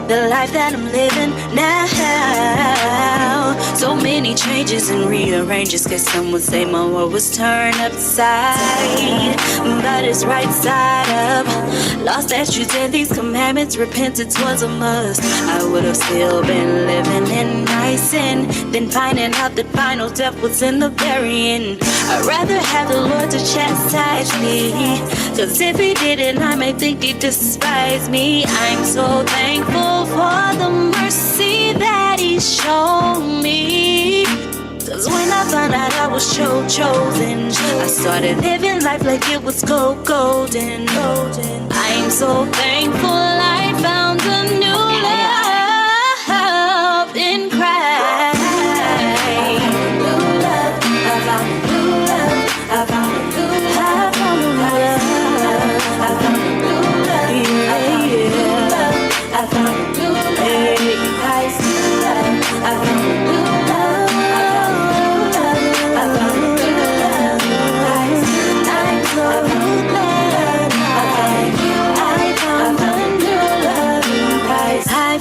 the life that I'm living now. So many changes and rearranges, cause some would say my world was turned upside, but it's right side up. Lost statutes and these commandments, repentance was a must. I would have still been living in my sin than finding out that final death was in the very end. I'd rather have the Lord to chastise me, cause if he didn't, I may think he despised me. I'm so thankful for the mercy that he showed me, cause when I found out I was chosen, I started living life like it was golden. I'm so thankful I found a new love in Christ. I found a new love.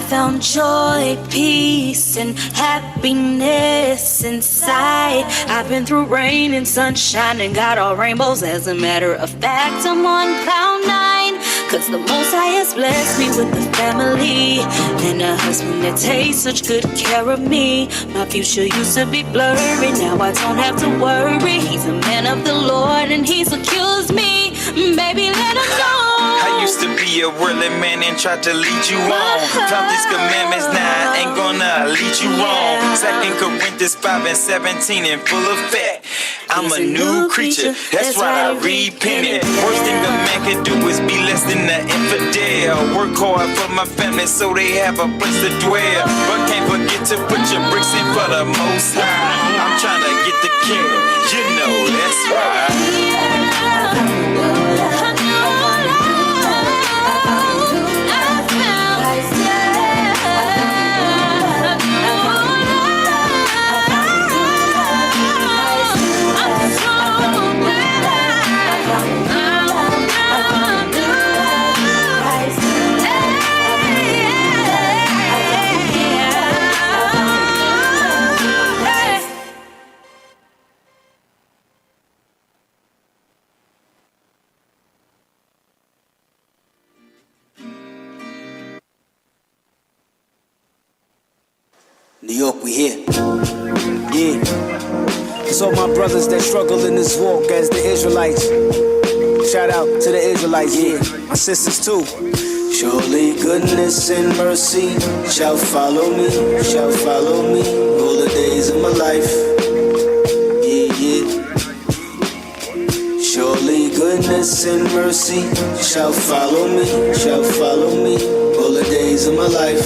Found joy, peace, and happiness inside. I've been through rain and sunshine and got all rainbows. As a matter of fact, I'm on cloud nine, cause the Most High has blessed me with a family and a husband that takes such good care of me. My future used to be blurry, now I don't have to worry. He's a man of the Lord and he secures me. Baby, let him know. I used to be a worldly man and tried to lead you on. Found these commandments, now I ain't gonna lead you wrong. 2 Corinthians 5 and 17 in full effect. I'm a new creature, that's right, I repented. Worst thing a man can do is be less than an infidel. Work hard for my family so they have a place to dwell, but can't forget to put your bricks in for the Most High. I'm trying to get the kingdom, you know that's right. New York, we here. Yeah. It's all my brothers that struggle in this walk as the Israelites. Shout out to the Israelites, yeah. My sisters too. Surely goodness and mercy shall follow me all the days of my life. Yeah, yeah. Surely goodness and mercy shall follow me all the days of my life.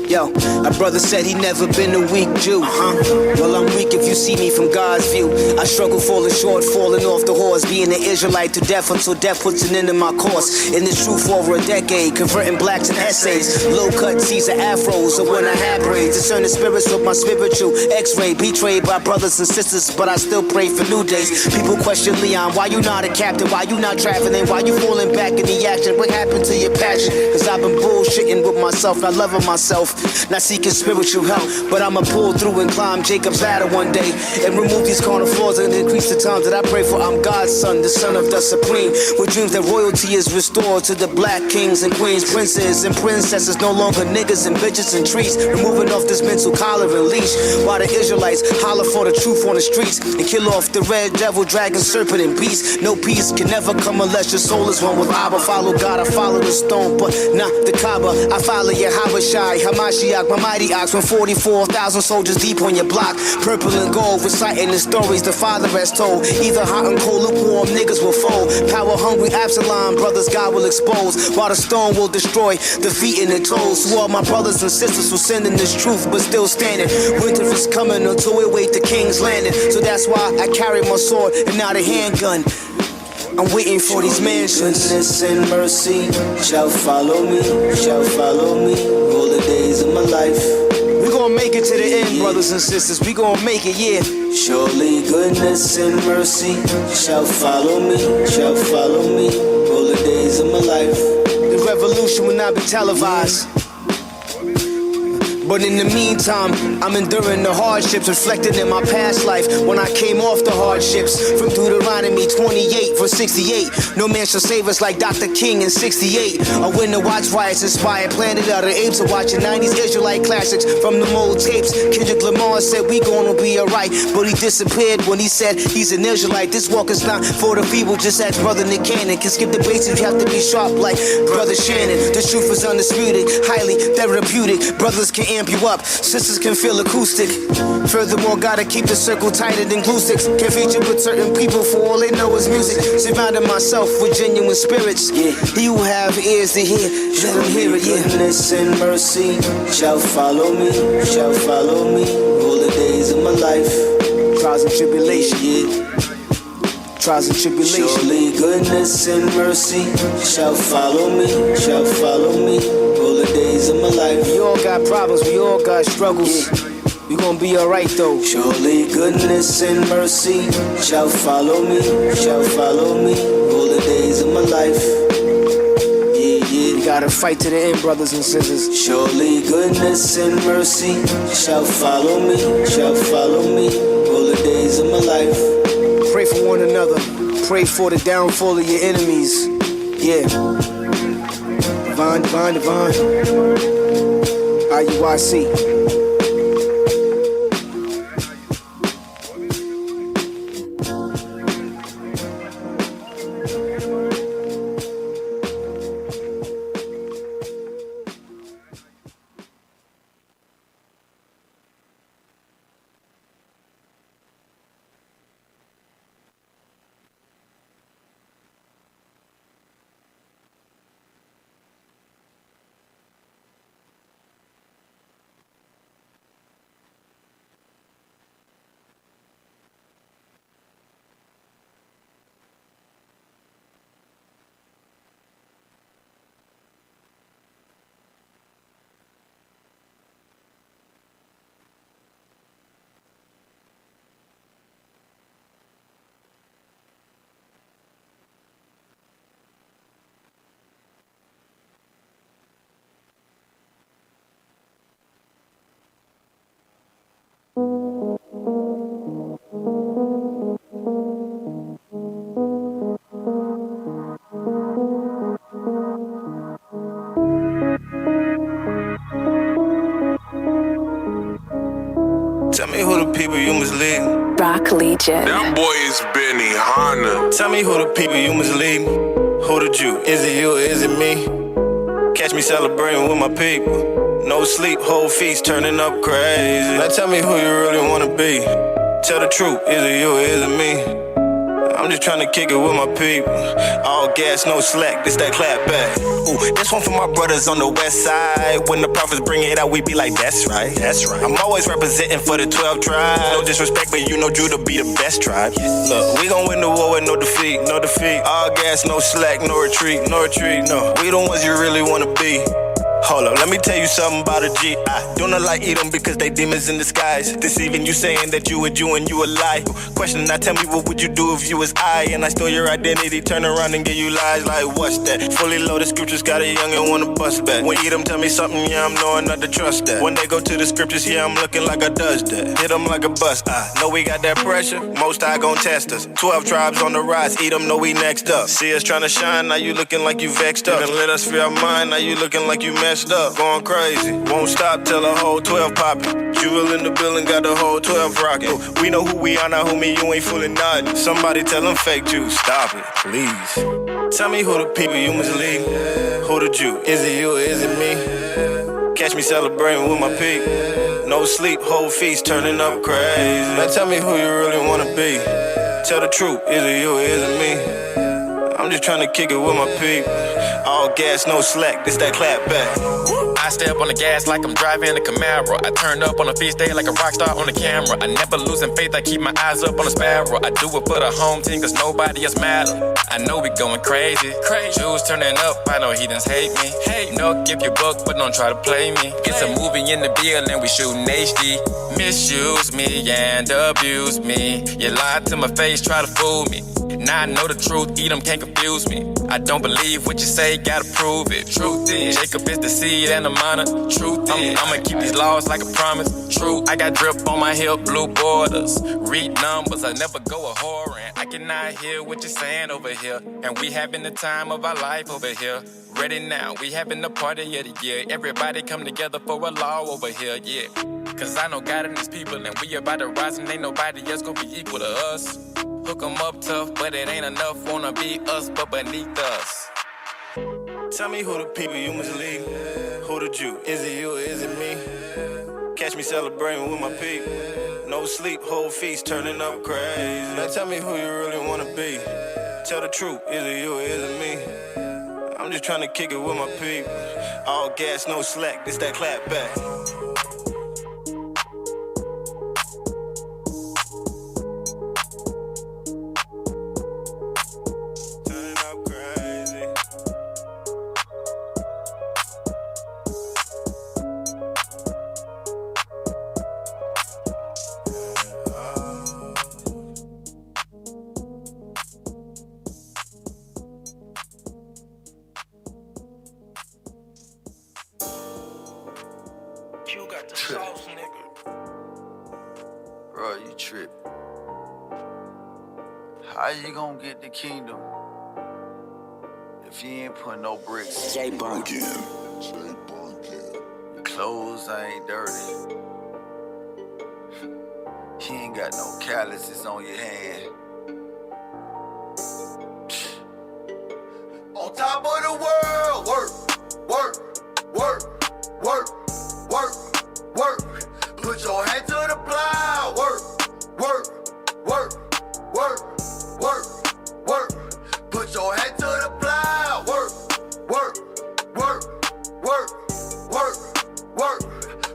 Yo, my brother said he never been a weak Jew. Well, I'm weak if you see me from God's view. I struggle falling short, falling off the horse, being an Israelite to death until death puts an end to my course. In this truth for over a decade, converting blacks in essays, low cut Caesar afros, or when I had braids, discerning spirits with my spiritual X-ray, betrayed by brothers and sisters, but I still pray for new days. People question Leon, why you not a captain? Why you not traveling? Why you falling back in the action? What happened to your passion? Cause I've been bullshitting with myself, not loving myself, not seeking spiritual help, but I'ma pull through and climb Jacob's ladder one day and remove these carnal flaws and increase the times that I pray for. I'm God's son, the son of the supreme, with dreams that royalty is restored to the black kings and queens, princes and princesses, no longer niggas and bitches and trees, removing off this mental collar and leash, while the Israelites holler for the truth on the streets and kill off the red devil, dragon, serpent and beast. No peace can never come unless your soul is one with Abba. Follow God, I follow the stone, but not the Kaaba. I follow Yahweh Shai, Hamashiach, my mighty ox, when 44,000 soldiers deep on your block, purple and gold, reciting the stories the father has told. Either hot and cold, lukewarm niggas will fold. Power hungry Absalom brothers God will expose, while the stone will destroy, defeating the toes. To all my brothers and sisters who sin in this truth but still standing, winter is coming until we wait the king's landing. So that's why I carry my sword and not a handgun. I'm waiting for these mansions. Goodness and mercy shall follow me all the days of my life. We gonna make it to the end, brothers and sisters. We gonna make it, yeah. Surely goodness and mercy shall follow me all the days days of my life. The revolution will not be televised. But in the meantime, I'm enduring the hardships reflected in my past life when I came off the hardships. From Deuteronomy 28 verse 68, no man shall save us like Dr. King in 68. A winner watch riots inspired Planet of the Apes of watching 90s Israelite classics from the old tapes. Kendrick Lamar said we gonna be alright, but he disappeared when he said he's an Israelite. This walk is not for the feeble, just as Brother Nick Cannon. Can skip the basics, you have to be sharp like Brother Shannon. The truth is undisputed, highly therapeutic. Brothers can amp you up, sisters can feel acoustic. Furthermore, gotta keep the circle tighter than glue sticks. Can't feature with certain people for all they know is music. Surrounding myself with genuine spirits. Yeah, he who have ears to hear, let him hear it. Yeah. Goodness and mercy shall follow me, shall follow me all the days of my life. Trials and tribulation, yeah. Trials and tribulation. Surely goodness and mercy shall follow me, shall follow me all the days of my life. We all got problems, we all got struggles. Yeah. We gon' be alright though. Surely goodness and mercy shall follow me, shall follow me all the days of my life. Yeah, yeah. We gotta fight to the end, brothers and sisters. Surely goodness and mercy shall follow me, shall follow me all the days of my life. Pray for one another. Pray for the downfall of your enemies. Yeah. Divine, divine, divine. IUIC. Tell me who the people you mislead. Rock Legion. That boy is Benny Hanna. Tell me who the people you mislead. Who the Jew? Is it you or is it me? Catch me celebrating with my people. No sleep, whole feast turning up crazy. Now tell me who you really wanna be. Tell the truth, is it you or is it me? I'm just tryna kick it with my people. All gas, no slack, this that clap back. Ooh, this one for my brothers on the west side. When the prophets bring it out, we be like, that's right, that's right. I'm always representing for the 12 tribes. No disrespect, but you know Judah be the best tribe. Look, we gon' win the war with no defeat, no defeat. All gas, no slack, no retreat, no retreat, no. We the ones you really wanna be. Hold up, let me tell you something about a G. I do not like Edom because they demons in disguise. Deceiving you, saying that you a Jew and you a lie. Question, now tell me what would you do if you was I and I stole your identity, turn around and give you lies like what's that? Fully loaded scriptures, got a young and wanna bust back. When Edom tell me something, yeah, I'm knowing not to trust that. When they go to the scriptures, yeah, I'm looking like I does that. Hit them like a bus, I know we got that pressure. Most I gon' test us. 12 tribes on the rise, Edom know we next up. See us tryna shine, now you looking like you vexed up. Didn't let us free our mind, now you looking like you messed up, going crazy. Won't stop till the whole 12 poppin'. Jewel in the building, got the whole 12 rockin'. We know who we are, now homie, you ain't fooling nothing. Somebody tell them fake Jews, stop it, please. Tell me who the people you mislead. Who the Jew? Is it you or is it me? Catch me celebrating with my people. No sleep, whole feast turning up crazy. Now tell me who you really wanna be. Tell the truth, is it you or is it me? I'm just tryna kick it with my people. All gas, no slack, this that clap back. I step on the gas like I'm driving a Camaro. I turn up on a feast day like a rock star on the camera. I never losing faith, I keep my eyes up on the sparrow. I do it for the home team cause nobody else matter. I know we going crazy. Jews turning up, I know heathens hate me. You know, give your book, but don't try to play me. It's a movie in the building, we shooting HD. Misuse me and abuse me. You lied to my face, try to fool me. Now I know the truth, eat 'em, can't confuse me. I don't believe what you say, gotta prove it. Truth is, Jacob is the seed and the minor. Truth is, I'ma keep these laws like a promise. Truth, I got drip on my hip, blue borders. Read numbers, I never go a whoring. I cannot hear what you're saying over here. And we having the time of our life over here. Ready now, we having the party of the year. Everybody come together for a law over here, yeah. Cause I know God and his people, and we about to rise, and ain't nobody else gonna be equal to us. Hook 'em up tough, but it ain't enough. Wanna be us, but beneath us. Tell me who the people you must lead. Who the Jew? Is it you or is it me? Catch me celebrating with my people. No sleep, whole feast turning up crazy. Now tell me who you really wanna be. Tell the truth, is it you or is it me? I'm just trying to kick it with my people. All gas, no slack, this that clap back. You got the sauce, nigga. Bro, you trippin'. How you gonna get the kingdom if you ain't put no bricks? J Bunkin. Your clothes ain't dirty. You ain't got no calluses on your hand. On top of the world, work, work, work. Work, put your hand to the plow. Work, put your hand to the plow. Work,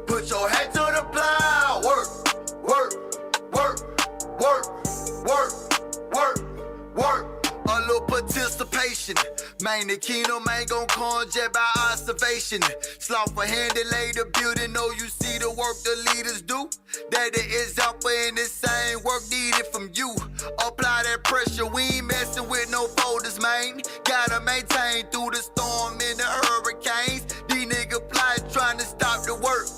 put your hand to the plow. Work. A little participation. Man, the kingdom ain't gon' come just by observation. Sloth for hand and lay the building. Know you see the work the leaders do. That the example in the same work needed from you. Apply that pressure. We ain't messing with no folders, man. Gotta maintain through the storm and the hurricanes. These niggas plight trying to stop the work.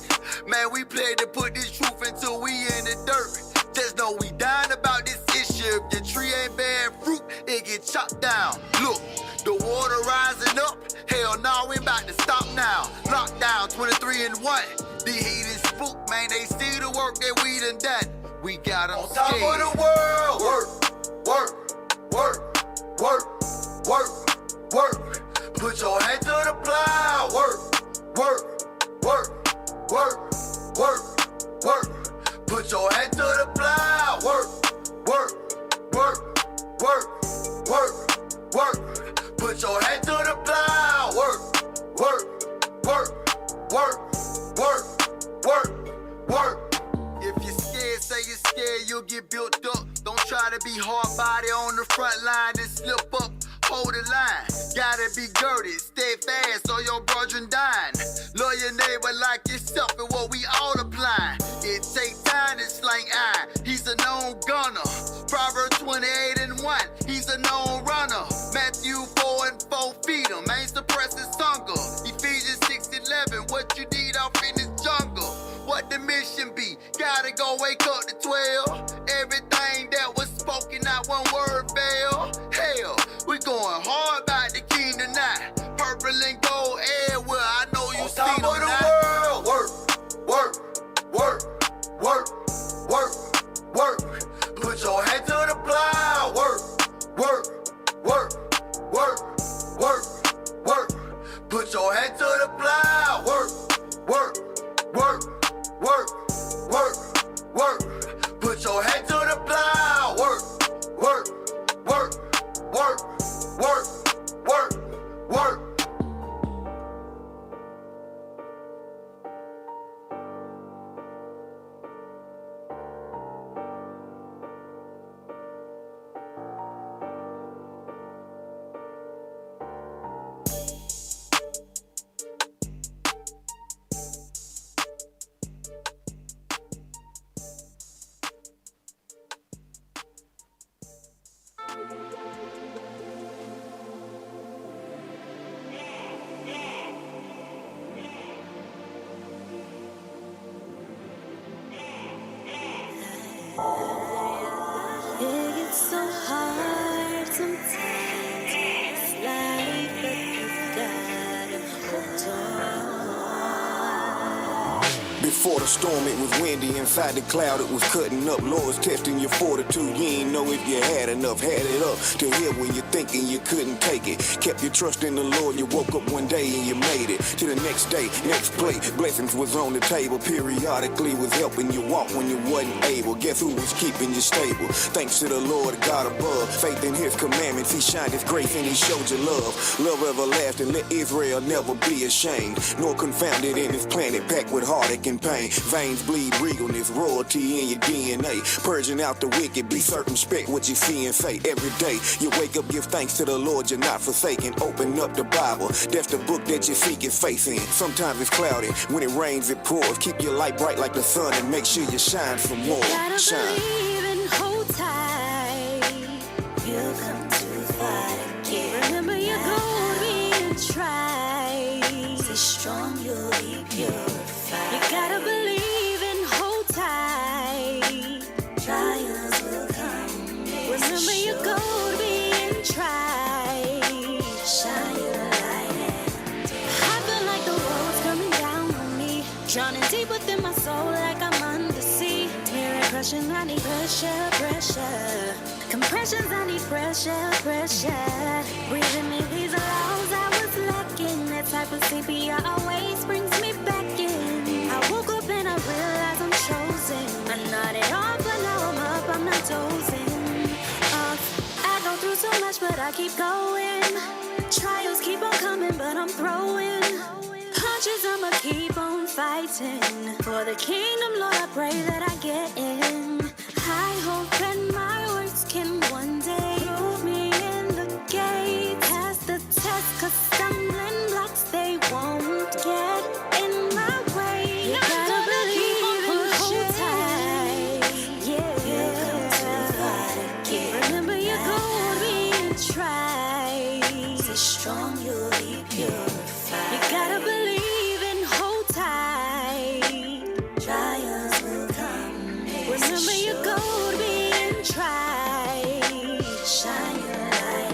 Man, we play to put this truth until we in the dirt. Just know we dying about this issue. If your tree ain't bearing fruit, it get chopped down. Look, the water rising up. Hell no, we about to stop now. Lockdown 23-1. The heat is spooked, man. They see the work that we done done. We got them on top of the world. Work. Put your hand to the plow. Work. Put your hand to the plow. Work. Put your hand to the plow. Work. If you're scared, say you're scared, you'll get built up. Don't try to be hard body on the front line and slip up. Hold the line, gotta be girded, stay fast or your brethren dying. Love your neighbor like yourself and what we all applying. It takes time to slang iron, he's a known gunner. Proverbs 28-1, he's a known runner. Matthew 4-4, feed him, ain't suppressing hunger. Ephesians 6-11, what you need off in this jungle. What the mission be? Gotta go wake up to 12. Everything that was spoken, not one word fail. Hell, we going hard by the kingdom now. Purple and gold everywhere, I know you see them now. Work. Put your hand to the plow. Work. Put your hand to the plow. Work. Put your hand to the plow. Work. Before the storm, it was windy. Inside the cloud, it was cutting up. Lord's testing your fortitude. You ain't know if you had enough. Had it up to here when you're thinking you couldn't take it. Kept your trust in the Lord. You woke up one day and you made it. To the next day, next plate. Blessings was on the table. Periodically was helping you walk when you wasn't able. Guess who was keeping you stable? Thanks to the Lord God above. Faith in his commandments. He shined his grace and he showed you love. Love everlasting. Let Israel never be ashamed. Nor confounded in his planet. Packed with heartache and pain. Veins bleed regalness. Royalty in your DNA. Purging out the wicked. Be circumspect what you see and say. Every day you wake up, give thanks to the Lord. You're not forsaken. Open up the Bible. That's the book that you seek your faith in. Sometimes it's cloudy. When it rains, it pours. Keep your light bright like the sun and make sure you shine for more. Shine. Believe and hold tight. You'll come too far to get. Remember your goal being tried. Stay strong, you'll be purified. You gotta believe and hold tight. Trials will come. Remember your goal being tried. Shine your light. I feel like the world's coming down on me. Drowning deep within my soul like I'm under sea. Tearing, crushing, I need pressure, pressure. Compressions, I need pressure, pressure. Breathing me these lungs I was lacking. That type of CPR always brings me back in. I woke up and I realized I'm chosen. I nodded off, but now I'm up, I'm not dozing. I go through so much, but I keep going. Trials keep on coming, but I'm throwing punches, I'ma keep on fighting. For the kingdom, Lord, I pray that I get in. I hope that my words can one day prove me in the gate. Pass the test, cause stumbling blocks, they won't get in my way. You gotta believe and hold tight. Yeah, you'll come too far to get. Remember your goal being tried. Stay strong, you'll be purified. You gotta believe and hold tight. Trials will come. Remember your goal being tried. Shine your light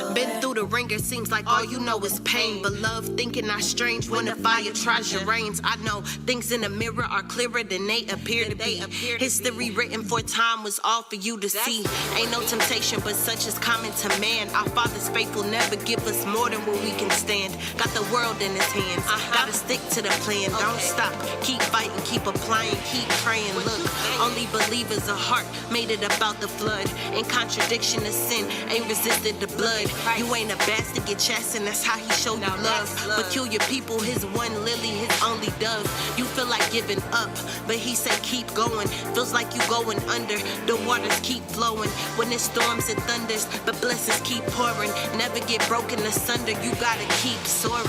and Been through the ringer, seems like all you know is pain. But love thinking not strange when the fire tries your reins. I know things in the mirror are clearer than they appear to be. History written for time was all for you to see. Ain't no temptation, but such is common to man. Our Father's faithful, never give us more than what we can stand. Got the world in his hands, gotta stick to the plan. Don't stop, keep fighting, keep applying, keep praying. Look, only believers of heart made it about the flood. In contradiction to sin, ain't resisted the blood. You ain't a bastard, get chastened, that's how he show you love. Peculiar people, his one lily, his only dove. You feel like giving up, but he said keep going. Feels like you going under, the waters keep flowing. When it storms, it thunders, but blessings keep pouring. Never get broken asunder, you gotta keep soaring.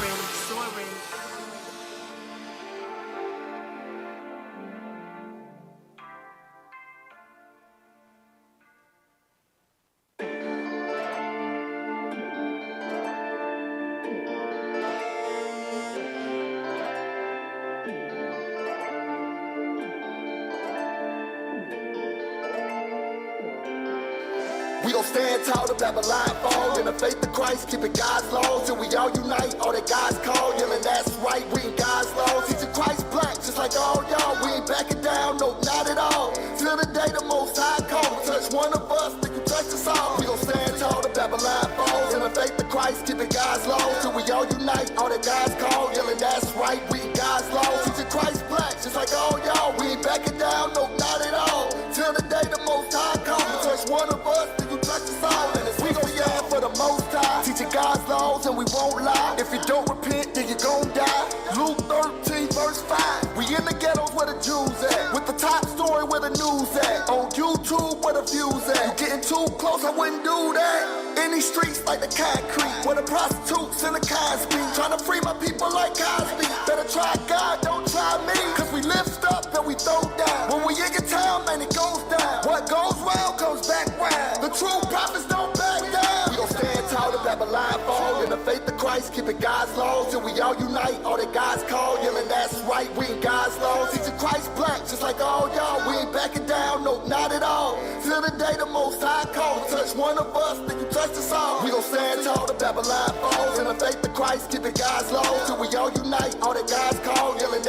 We gon' stand tall to Babylon fall. In the faith of Christ, keeping God's laws. Till we all unite, all that God's call. Yelling that's right, we in God's laws. Teaching Christ black, just like all y'all. We ain't backing down, no, not at all. Till the day the Most High call. Touch one of us, then you touch us all. We gon' stand tall to Babylon falls. In the faith of Christ, keeping God's laws. Till we all unite, all that God's call. Yelling that's right, we in God's laws. Teaching Christ black, just like all y'all. We ain't backing down, no, not at all. Till the day the Most High call. Touch one of us, then you touch us all. And we gon' yell for the Most High. Teaching God's laws and we won't lie. If you don't repent, then you gon' die. Luke 13, verse 5. We in the ghettos where the Jews at. With the top story where the news at. On YouTube where the views at. You getting too close, I wouldn't do that. In these streets like the concrete, where the prostitutes and the Cosby. Trying to free my people like Cosby. Better try God, don't try me. Cause we lift up and we throw down. When we in your town, man, it goes down. What goes round comes back round. The true prophets don't back down. We gon' stand tall to Babylon fall. In the faith of Christ, keeping God's laws. Till we all unite, all that God's call. Yelling that's right, we in God's laws. Teaching Christ black, just like all y'all. We ain't backing down, no, not at all. Till the day the Most High call. Touch one of us, then you touch us all. We gon' stand tall to Babylon falls. In the faith of Christ, keeping God's laws. Till we all unite, all that God's call. Yelling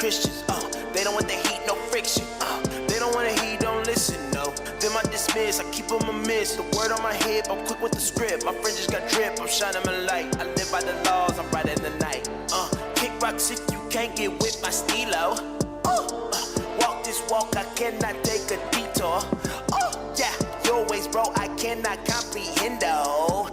Christians, they don't want the heat, no friction, they don't want to heat, don't listen, no. Them I dismiss, I keep them amiss. The word on my hip, I'm quick with the script. My fringes got drip, I'm shining my light. I live by the laws, I'm bright in the night. Kick rocks if you can't get with my stilo. Walk this walk, I cannot take a detour. Yeah, your ways, bro, I cannot comprehend, though.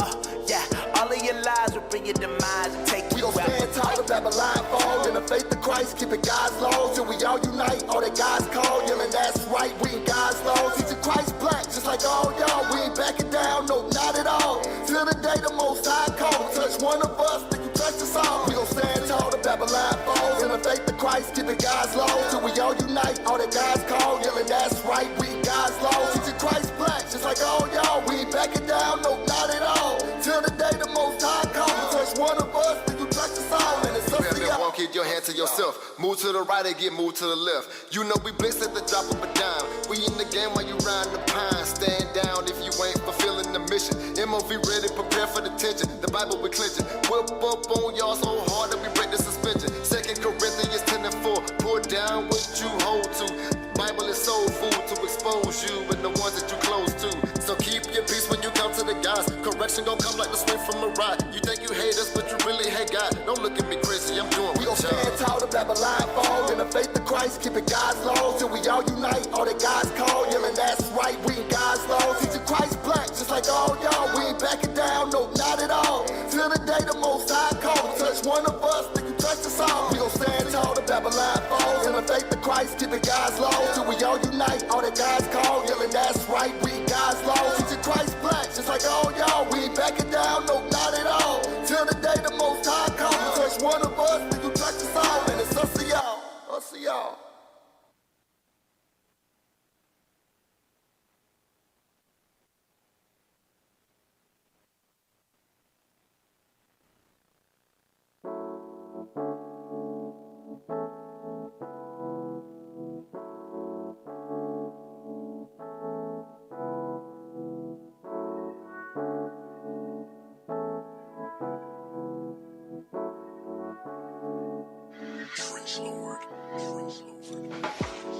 Yeah, all of your lies will bring your demise and take We gon' stand tall to Babylon fall. In the faith of Christ, keeping God's laws. Till we all unite, all that God's call. Yelling, that's right, we in God's laws. Teaching Christ black, just like all y'all. We ain't backing down, no, not at all. Till the day the Most High call. Touch one of us, then you touch us all. We gon' stand tall to Babylon falls. In the faith of Christ, keeping God's laws. Till we all unite, all that God's call. Yelling, that's right, we in God's laws. Teaching Christ black, just like all y'all. We ain't backing down, no, not at all. Till the day the Most High call. Touch one of us, then you touch us all. And it's up to y'all. Won't keep your hand to yourself. Move to the right and get moved to the left. You know we blitz at the drop of a dime. We in the game while you riding the pine. Stand down if you ain't fulfilling the mission. MOV ready, prepare for the tension. The Bible we clenching. Whip up on y'all so hard that we break the suspension. 2 Corinthians 10:4. Pour down what you hold to. Bible is soul food to expose you and the ones that you close to. So keep your peace when you come to the guys. Correction gon' come like the swing from a ride. You think you hate us, but you really hate God. Don't look at me crazy, I'm doing We gon' stand tall to Babylon fall. In the faith of Christ, keeping God's laws. Till we all unite, all that God's call. Yelling, that's right, we in God's laws. Teaching Christ black, just like all y'all. We ain't backing down, no, not at all. Till the day the Most High call. Touch one of us, then you touch us all. We gon' stand tall to Babylon falls. In the faith of Christ, keeping God's laws. Till we all unite, all that God's call. Yelling, that's right, we in God's laws. Teaching Christ black, just like all y'all. We ain't backing down, no, not at all. Till the day the Most High call. Touch one of us, then you touch us all. And it's us to y'all, us to y'all.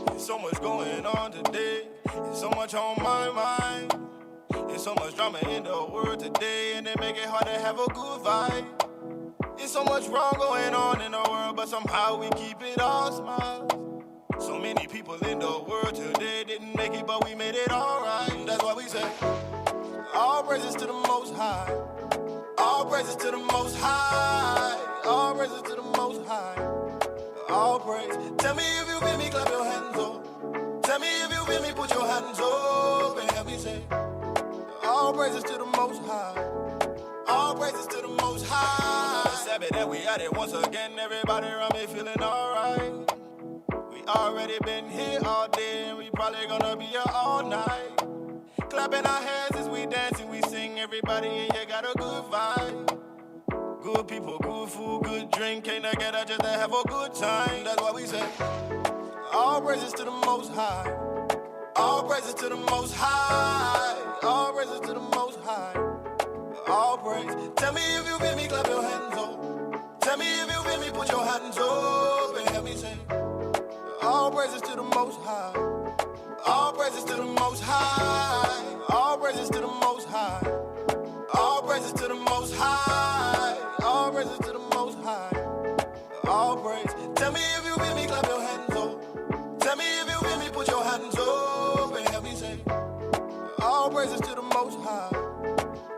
There's so much going on today. There's so much on my mind. There's so much drama in the world today, and they make it hard to have a good vibe. There's so much wrong going on in the world, but somehow we keep it all smiles. So many people in the world today didn't make it, but we made it alright. That's why we say, all praises to the Most High. All praises to the Most High. All praises to the Most High. All praise. Tell me if you feel me, clap your hands up. Tell me if you feel me, put your hands up and help me say, all praises to the Most High. All praises to the Most High. The Sabbath that we at it once again. Everybody around me feeling alright. We already been here all day, and we probably gonna be here all night. Clapping our hands as we dance and we sing. Everybody in here got a good vibe. Good people, good food, good drink. Came together just to have a good time. That's why we say, all praises to the Most High. All praises to the Most High. All praises to the Most High. All praise. Tell me if you feel me, clap your hands up. Tell me if you feel me, put your hands up and help me say, all praises to the Most High. All praises to the Most High. All praises to the Most High. All praises to the Most High. All praises to the Most High. All praise. Tell me if you feel me, clap your hands up. Tell me if you feel me, put your hands up and help me say, all praises to the Most High.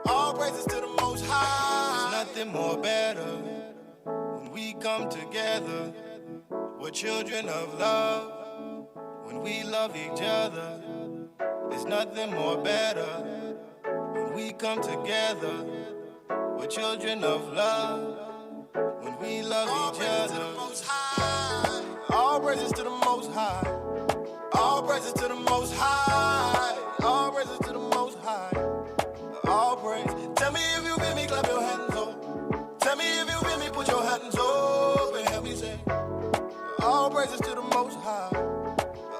All praises to the Most High. There's nothing more better when we come together. We're children of love when we love each other. There's nothing more better when we come together. We're children of love when we love each other. All praises to the Most High. All praises to the Most High. All praises to the Most High. All praise. Tell me if you feel me, clap your hands up. Tell me if you feel me, put your hands up and help me say, all praises to the Most High.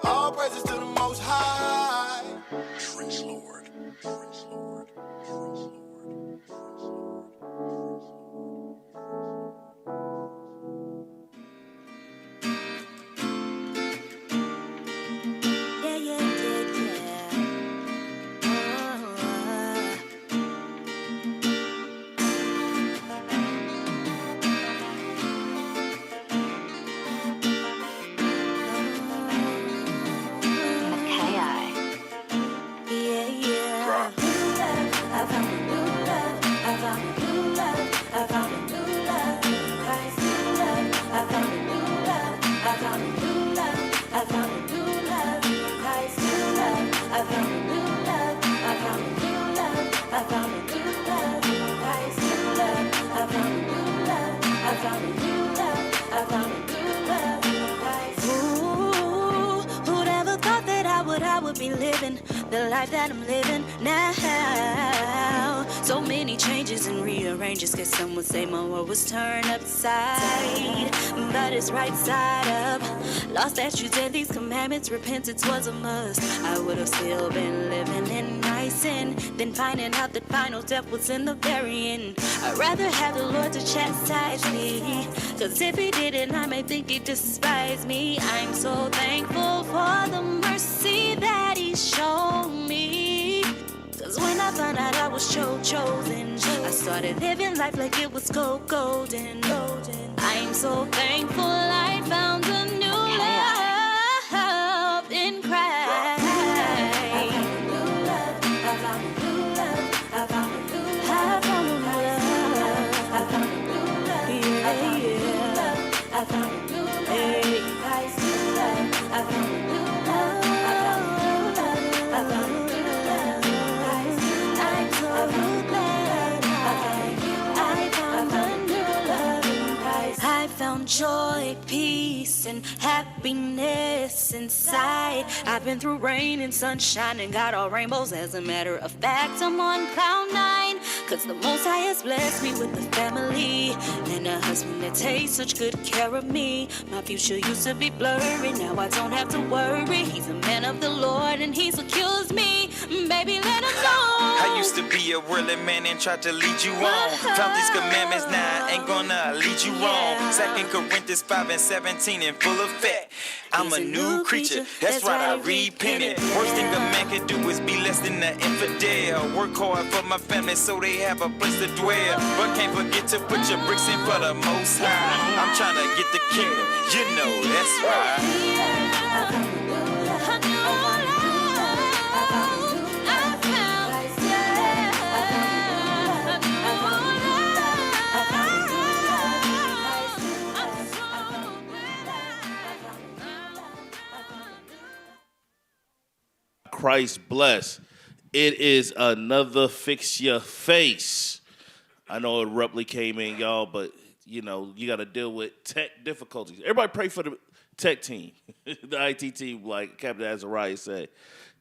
All praises to the Most High. Praise Lord. Praise Lord. Praise Lord. the life that I'm living now. So many changes and rearranges, cause some would say my world was turned upside, but it's right side up. Lost statutes and these commandments, repentance was a must. I would have still been living in my sin than finding out that final death was in the very end. I'd rather have the Lord to chastise me, cause if he didn't, I may think he despised me. I'm so thankful for the mercy that he showed me, cause when I found out I was chosen, I started living life like it was golden. I'm so thankful I found a new love in Christ. Joy, peace, and happiness inside. I've been through rain and sunshine and got all rainbows. As a matter of fact, I'm on cloud nine, cause the Most High has blessed me with a family and a husband that takes such good care of me. My future used to be blurry, now I don't have to worry. He's a man of the Lord and he secures me. Baby, let him know. I used to be a worldly man and tried to lead you on. Found these commandments, now I ain't gonna lead you wrong. 2 Corinthians 5 and 17 in full effect. I'm a new creature, that's right, I repented. Worst thing a man can do is be less than an infidel. Work hard for my family so they have a place to dwell, but can't forget to put your bricks in for the Most High. I'm trying to get the kingdom, you know that's right. Christ bless. It is another Fix Your Face. I know it abruptly came in, y'all, but, you know, you got to deal with tech difficulties. Everybody pray for the tech team, the IT team, like Captain Azariah said.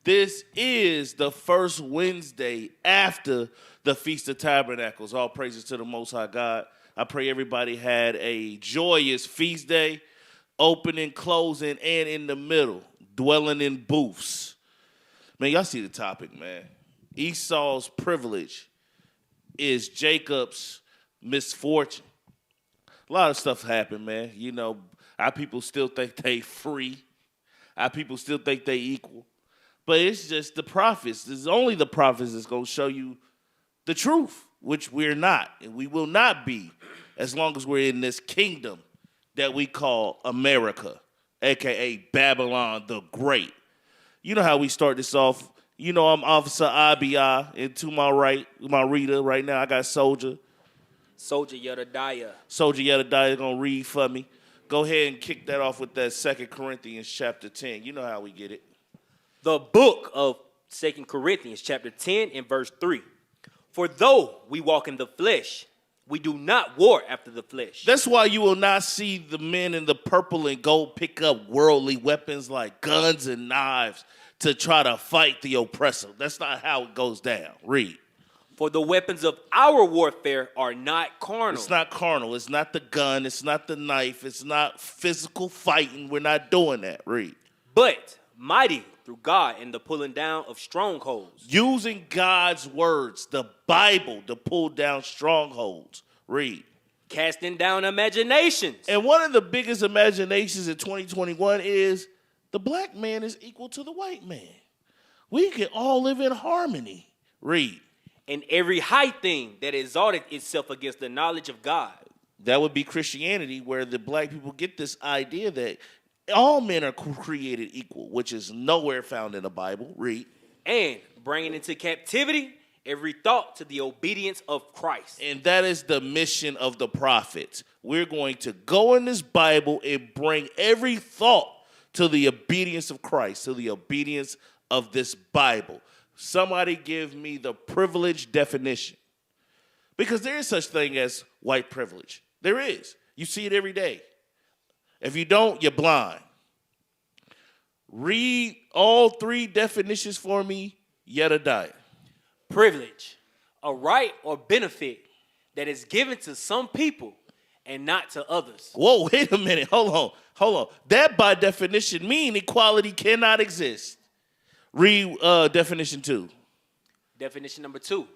This is the first Wednesday after the Feast of Tabernacles. All praises to the Most High God. I pray everybody had a joyous feast day, opening, closing, and in the middle, dwelling in booths. Man, y'all see the topic, man. Esau's privilege is Jacob's misfortune. A lot of stuff happened, man. You know, our people still think they free. Our people still think they equal. But it's just the prophets. It's only the prophets that's going to show you the truth, which we're not. And we will not be as long as we're in this kingdom that we call America, a.k.a. Babylon the Great. You know how we start this off. You know I'm Officer IBI, and to my right, my reader right now, I got Soldier. Soldier Yedadiah. Soldier Yedadiah going to read for me. Go ahead and kick that off with that 2 Corinthians chapter 10. You know how we get it. The book of 2 Corinthians chapter 10 and verse 3. For though we walk in the flesh, we do not war after the flesh. That's why you will not see the men in the purple and gold pick up worldly weapons like guns and knives to try to fight the oppressor. That's not how it goes down. Read. For the weapons of our warfare are not carnal. It's not carnal. It's not the gun. It's not the knife. It's not physical fighting. We're not doing that. Read. But mighty through God in the pulling down of strongholds. Using God's words, the Bible, to pull down strongholds. Read. Casting down imaginations. And one of the biggest imaginations in 2021 is the black man is equal to the white man. We can all live in harmony. Read. And every high thing that exalted itself against the knowledge of God. That would be Christianity, where the black people get this idea that all men are created equal, which is nowhere found in the Bible. Read. And bringing into captivity every thought to the obedience of Christ. And that is the mission of the prophets. We're going to go in this Bible and bring every thought to the obedience of Christ, to the obedience of this Bible. Somebody give me the privilege definition. Because there is such thing as white privilege. There is. You see it every day. If you don't, you're blind. Read all three definitions for me Jedediah. Privilege, a right or benefit that is given to some people and not to others. Whoa, wait a minute. Hold on. That by definition mean equality cannot exist. Read definition 2. Definition number 2,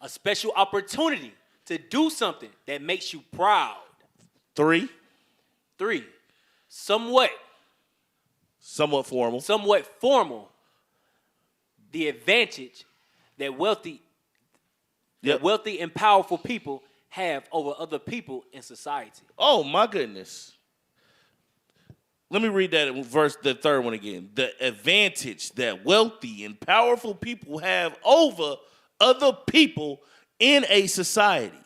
a special opportunity to do something that makes you proud. 3. 3, somewhat formal. The advantage that wealthy and powerful people have over other people in society. Oh my goodness. Let me read that verse, the third one again. The advantage that wealthy and powerful people have over other people in a society.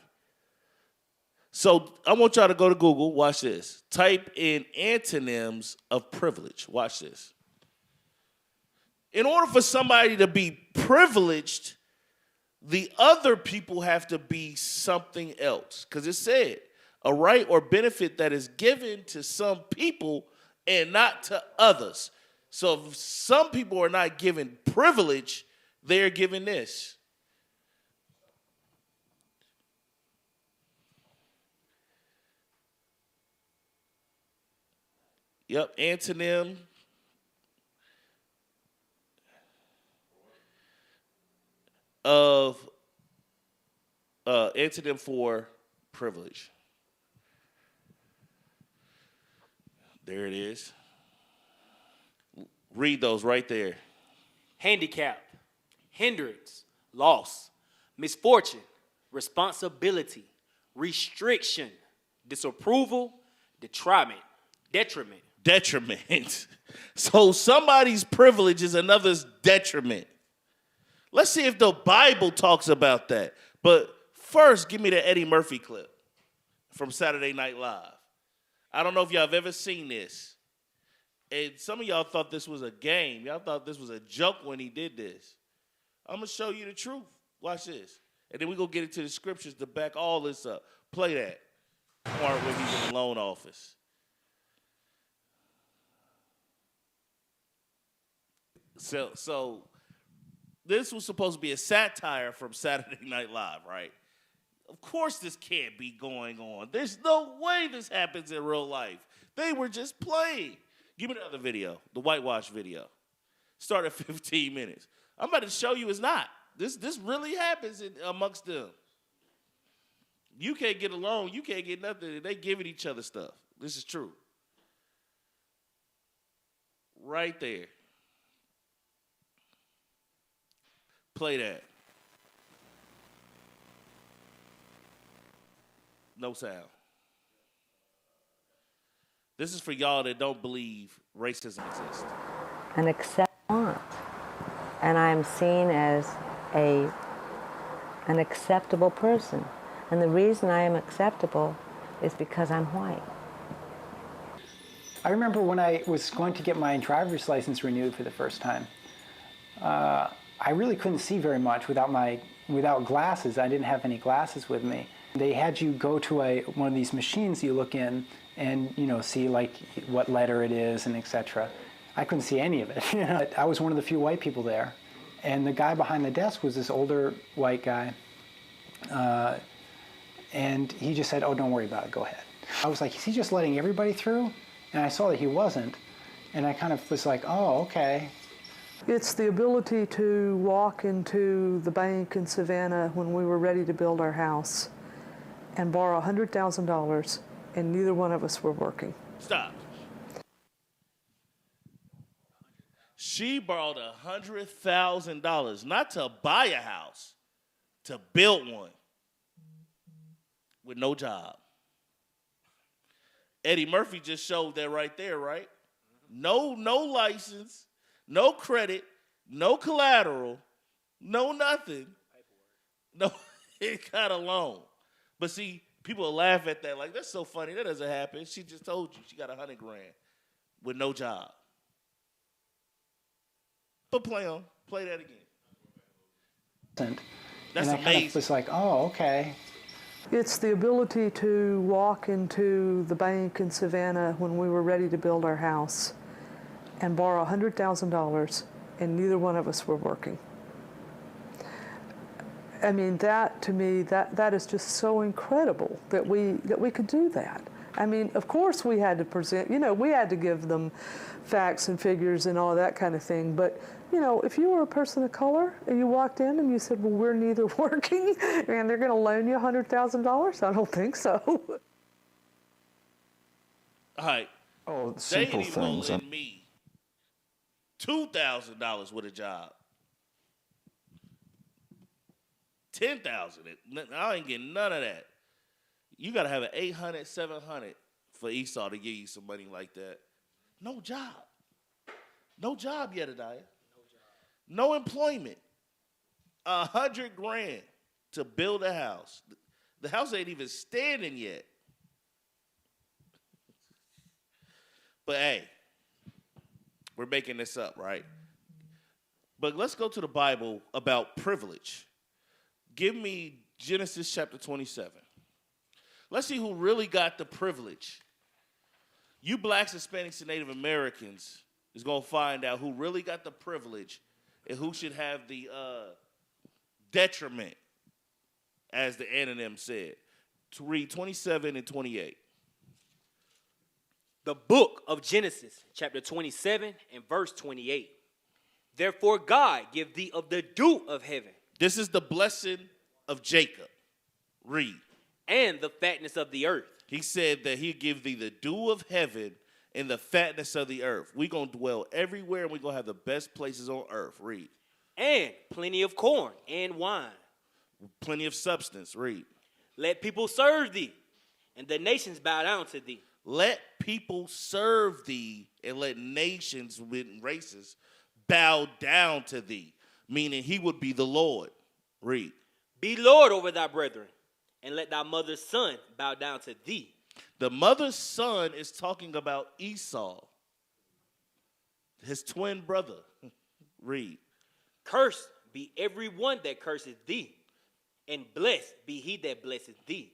So I want y'all to go to Google. Watch this. Type in antonyms of privilege. Watch this. In order for somebody to be privileged, the other people have to be something else. Because it said, a right or benefit that is given to some people and not to others. So if some people are not given privilege, they're given this. Yep, antonym of antonym for privilege. There it is. Read those right there. Handicap, hindrance, loss, misfortune, responsibility, restriction, disapproval, detriment. So somebody's privilege is another's detriment. Let's see if the Bible talks about that. But first, give me the Eddie Murphy clip from Saturday Night Live. I don't know if y'all have ever seen this. And some of y'all thought this was a game. Y'all thought this was a joke when he did this. I'm going to show you the truth. Watch this. And then we're going to get into the scriptures to back all this up. Play that part where he's in the loan office. So this was supposed to be a satire from Saturday Night Live, right? Of course this can't be going on. There's no way this happens in real life. They were just playing. Give me the other video, the whitewash video. Start at 15 minutes. I'm about to show you it's not. This really happens amongst them. You can't get along. You can't get nothing. They giving each other stuff. This is true. Right there. Play that. No sound. This is for y'all that don't believe racism exists. An acceptance. And I'm seen as an acceptable person. And the reason I am acceptable is because I'm white. I remember when I was going to get my driver's license renewed for the first time. I really couldn't see very much without glasses. I didn't have any glasses with me. They had you go to one of these machines you look in and see like what letter it is and etc. I couldn't see any of it. I was one of the few white people there, and the guy behind the desk was this older white guy, and he just said, "Oh, don't worry about it. Go ahead." I was like, "Is he just letting everybody through?" And I saw that he wasn't, and I kind of was like, "Oh, okay." It's the ability to walk into the bank in Savannah when we were ready to build our house and borrow $100,000, and neither one of us were working. Stop. She borrowed $100,000, not to buy a house, to build one with no job. Eddie Murphy just showed that right there, right? No license, no credit, no collateral, no nothing. No, it got a loan. But see, people laugh at that like, that's so funny. That doesn't happen. She just told you she got $100,000 with no job. But play that again. That's and I amazing. kind of was like, oh, okay. It's the ability to walk into the bank in Savannah when we were ready to build our house and borrow $100,000, and neither one of us were working. I mean, that to me, that is just so incredible that we could do that. I mean, of course we had to present, we had to give them facts and figures and all that kind of thing. But, if you were a person of color and you walked in and you said, well, we're neither working and they're going to loan you $100,000, I don't think so. All right. Oh, simple they ain't even things. Gonna lend me $2,000 with a job. $10,000. I ain't getting none of that. You got to have an 800, 700 for Esau to give you some money like that. No job. No job yet, Adiah. No employment. $100,000 to build a house. The house ain't even standing yet. But hey, we're making this up, right? But let's go to the Bible about privilege. Give me Genesis chapter 27. Let's see who really got the privilege. You blacks, Hispanics, and Native Americans is going to find out who really got the privilege and who should have the detriment, as the anonym said. To read 27 and 28. The book of Genesis, chapter 27 and verse 28. Therefore God give thee of the dew of heaven. This is the blessing of Jacob. Read. And the fatness of the earth. He said that he'll give thee the dew of heaven and the fatness of the earth. We're going to dwell everywhere and we're going to have the best places on earth. Read. And plenty of corn and wine. Plenty of substance. Read. Let people serve thee, and the nations bow down to thee. Let people serve thee, and let nations with races bow down to thee. Meaning he would be the Lord. Read. Be Lord over thy brethren, and let thy mother's son bow down to thee. The mother's son is talking about Esau, his twin brother. Read. Cursed be every one that curseth thee, and blessed be he that blesseth thee.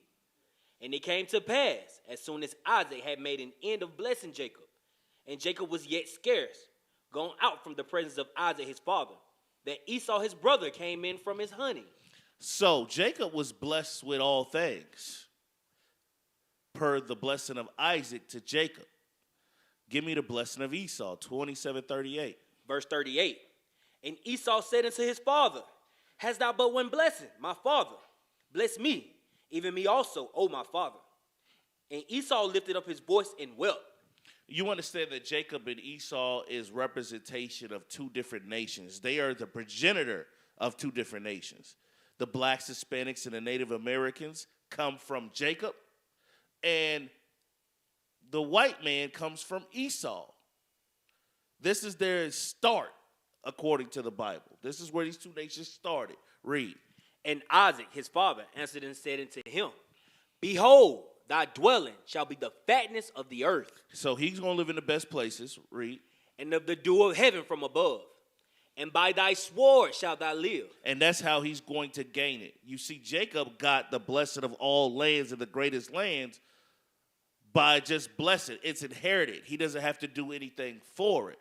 And it came to pass, as soon as Isaac had made an end of blessing Jacob, and Jacob was yet scarce, gone out from the presence of Isaac his father, that Esau his brother came in from his hunting. So Jacob was blessed with all things, per the blessing of Isaac to Jacob. Give me the blessing of Esau, 27:38. Verse 38. And Esau said unto his father, Hast thou but one blessing, my father? Bless me, even me also, O my father. And Esau lifted up his voice and wept. You understand that Jacob and Esau is representation of two different nations. They are the progenitor of two different nations. The blacks, Hispanics, and the Native Americans come from Jacob, and the white man comes from Esau. This is their start, according to the Bible. This is where these two nations started. Read. And Isaac, his father, answered and said unto him, Behold, thy dwelling shall be the fatness of the earth. So he's going to live in the best places. Read. And of the dew of heaven from above. And by thy sword shalt thou live. And that's how he's going to gain it. You see, Jacob got the blessing of all lands and the greatest lands by just blessing. It's inherited. He doesn't have to do anything for it.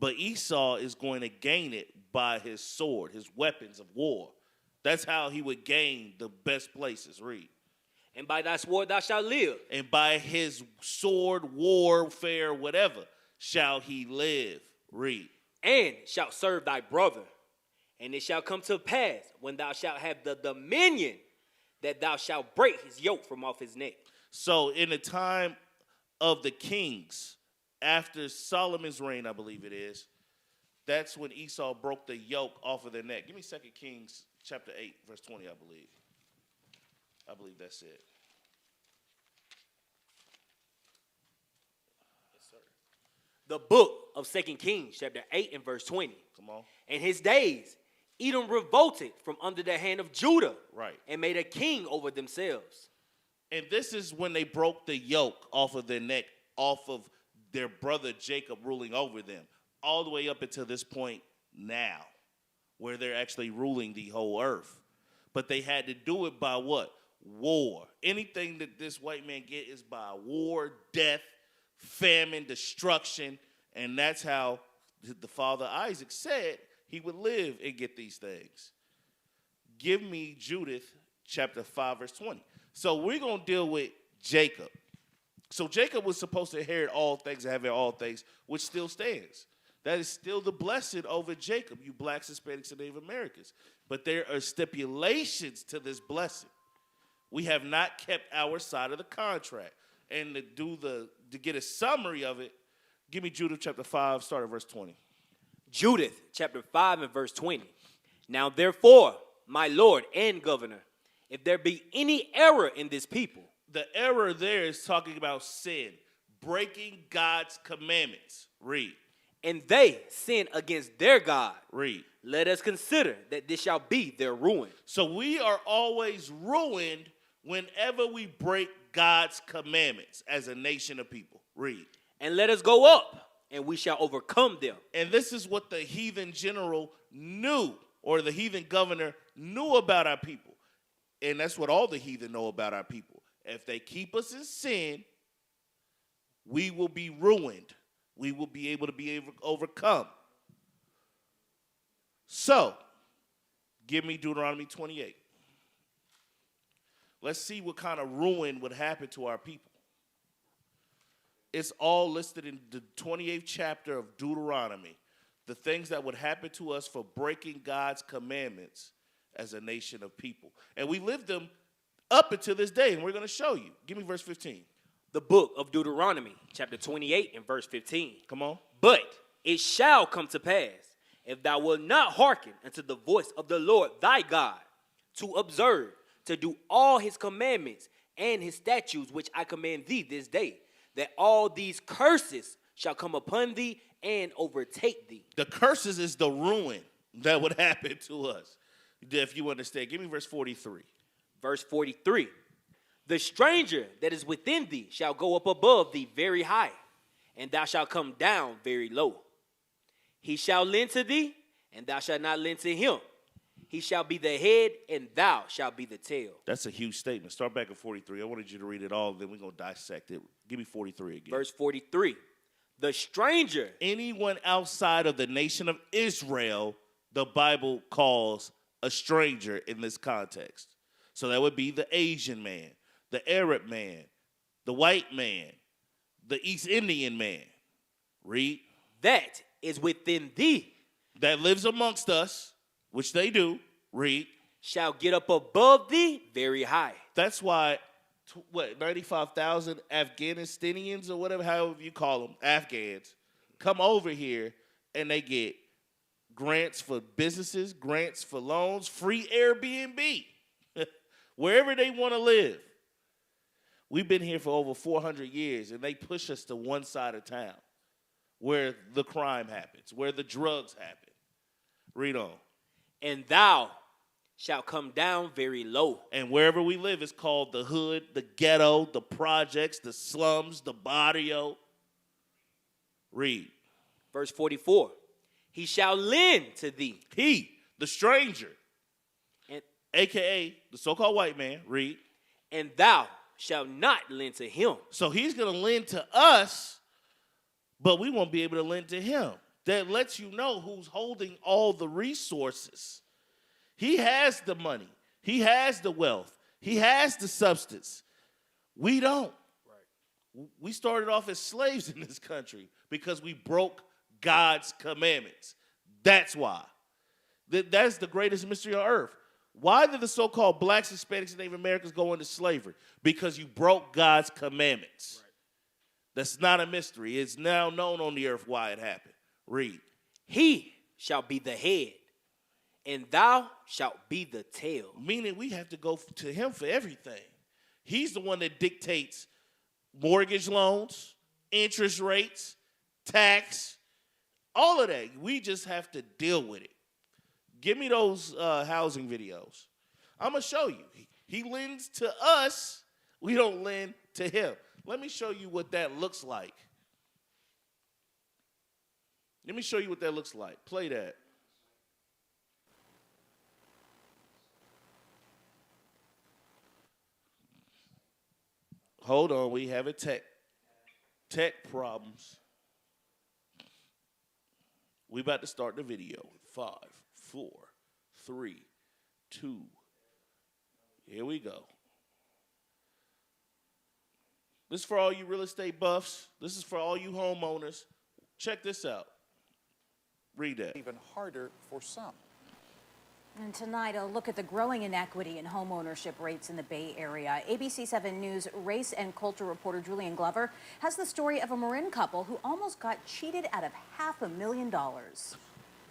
But Esau is going to gain it by his sword, his weapons of war. That's how he would gain the best places. Read. And by thy sword thou shalt live. And by his sword, warfare, whatever, shall he live. Read. And shalt serve thy brother. And it shall come to pass, when thou shalt have the dominion, that thou shalt break his yoke from off his neck. So in the time of the kings, after Solomon's reign, I believe it is, that's when Esau broke the yoke off of their neck. Give me 2 Kings chapter 8, verse 20, I believe. I believe that's it. Yes, sir. The book of 2 Kings, chapter 8 and verse 20. Come on. In his days, Edom revolted from under the hand of Judah. Right. And made a king over themselves. And this is when they broke the yoke off of their neck, off of their brother Jacob ruling over them, all the way up until this point now, where they're actually ruling the whole earth. But they had to do it by what? War. Anything that this white man get is by war, death, famine, destruction, and that's how the father Isaac said he would live and get these things. give me Judith chapter 5, verse 20. So we're going to deal with Jacob. So Jacob was supposed to inherit all things and have all things, which still stands. That is still the blessing over Jacob, you blacks, Hispanics, and Native Americans. But there are stipulations to this blessing. We have not kept our side of the contract. And to get a summary of it, give me Judith chapter 5, start at verse 20. Judith chapter 5 and verse 20. Now therefore, my Lord and governor, if there be any error in this people. The error there is talking about sin, breaking God's commandments. Read. And they sin against their God. Read. Let us consider that this shall be their ruin. So we are always ruined whenever we break God's commandments as a nation of people. Read. And let us go up, and we shall overcome them. And this is what the heathen general knew, or the heathen governor knew about our people. And that's what all the heathen know about our people. If they keep us in sin, we will be ruined. We will be able to overcome. So, give me Deuteronomy 28. Let's see what kind of ruin would happen to our people. It's all listed in the 28th chapter of Deuteronomy. The things that would happen to us for breaking God's commandments as a nation of people. And we live them up until this day, and we're going to show you. Give me verse 15. The book of Deuteronomy, chapter 28 and verse 15. Come on. But it shall come to pass, if thou wilt not hearken unto the voice of the Lord thy God, to observe, to do all his commandments and his statutes, which I command thee this day, that all these curses shall come upon thee and overtake thee. The curses is the ruin that would happen to us, if you understand. Give me verse 43. Verse 43. The stranger that is within thee shall go up above thee very high, and thou shalt come down very low. He shall lend to thee, and thou shalt not lend to him. He shall be the head, and thou shalt be the tail. That's a huge statement. Start back at 43. I wanted you to read it all, then we're going to dissect it. Give me 43 again. Verse 43. The stranger. Anyone outside of the nation of Israel, the Bible calls a stranger in this context. So that would be the Asian man, the Arab man, the white man, the East Indian man. Read. That is within thee. That lives amongst us, which they do. Read. Shall get up above thee very high. That's why, 95,000 Afghanistanians or whatever, however you call them, Afghans, come over here and they get grants for businesses, grants for loans, free Airbnb, wherever they want to live. We've been here for over 400 years, and they push us to one side of town where the crime happens, where the drugs happen. Read on. And thou shalt come down very low. And wherever we live is called the hood, the ghetto, the projects, the slums, the barrio. Read. Verse 44. He shall lend to thee. He, the stranger, and, a.k.a. the so-called white man. Read. And thou shalt not lend to him. So he's going to lend to us, but we won't be able to lend to him. That lets you know who's holding all the resources. He has the money. He has the wealth. He has the substance. We don't. Right. We started off as slaves in this country because we broke God's commandments. That's why. That's the greatest mystery on earth. Why did the so-called blacks, Hispanics, and Native Americans go into slavery? Because you broke God's commandments. Right. That's not a mystery. It's now known on the earth why it happened. Read. He shall be the head, and thou shalt be the tail. Meaning we have to go to him for everything. He's the one that dictates mortgage loans, interest rates, tax, all of that. We just have to deal with it. Give me those housing videos. I'm going to show you. He lends to us. We don't lend to him. Let me show you what that looks like. Let me show you what that looks like. Play that. Hold on, we have a tech problems. We about to start the video. 5, 4, 3, 2. Here we go. This is for all you real estate buffs. This is for all you homeowners. Check this out. Read that. Even harder for some. And tonight, a look at the growing inequity in home ownership rates in the Bay Area. ABC 7 News race and culture reporter Julian Glover has the story of a Marin couple who almost got cheated out of $500,000.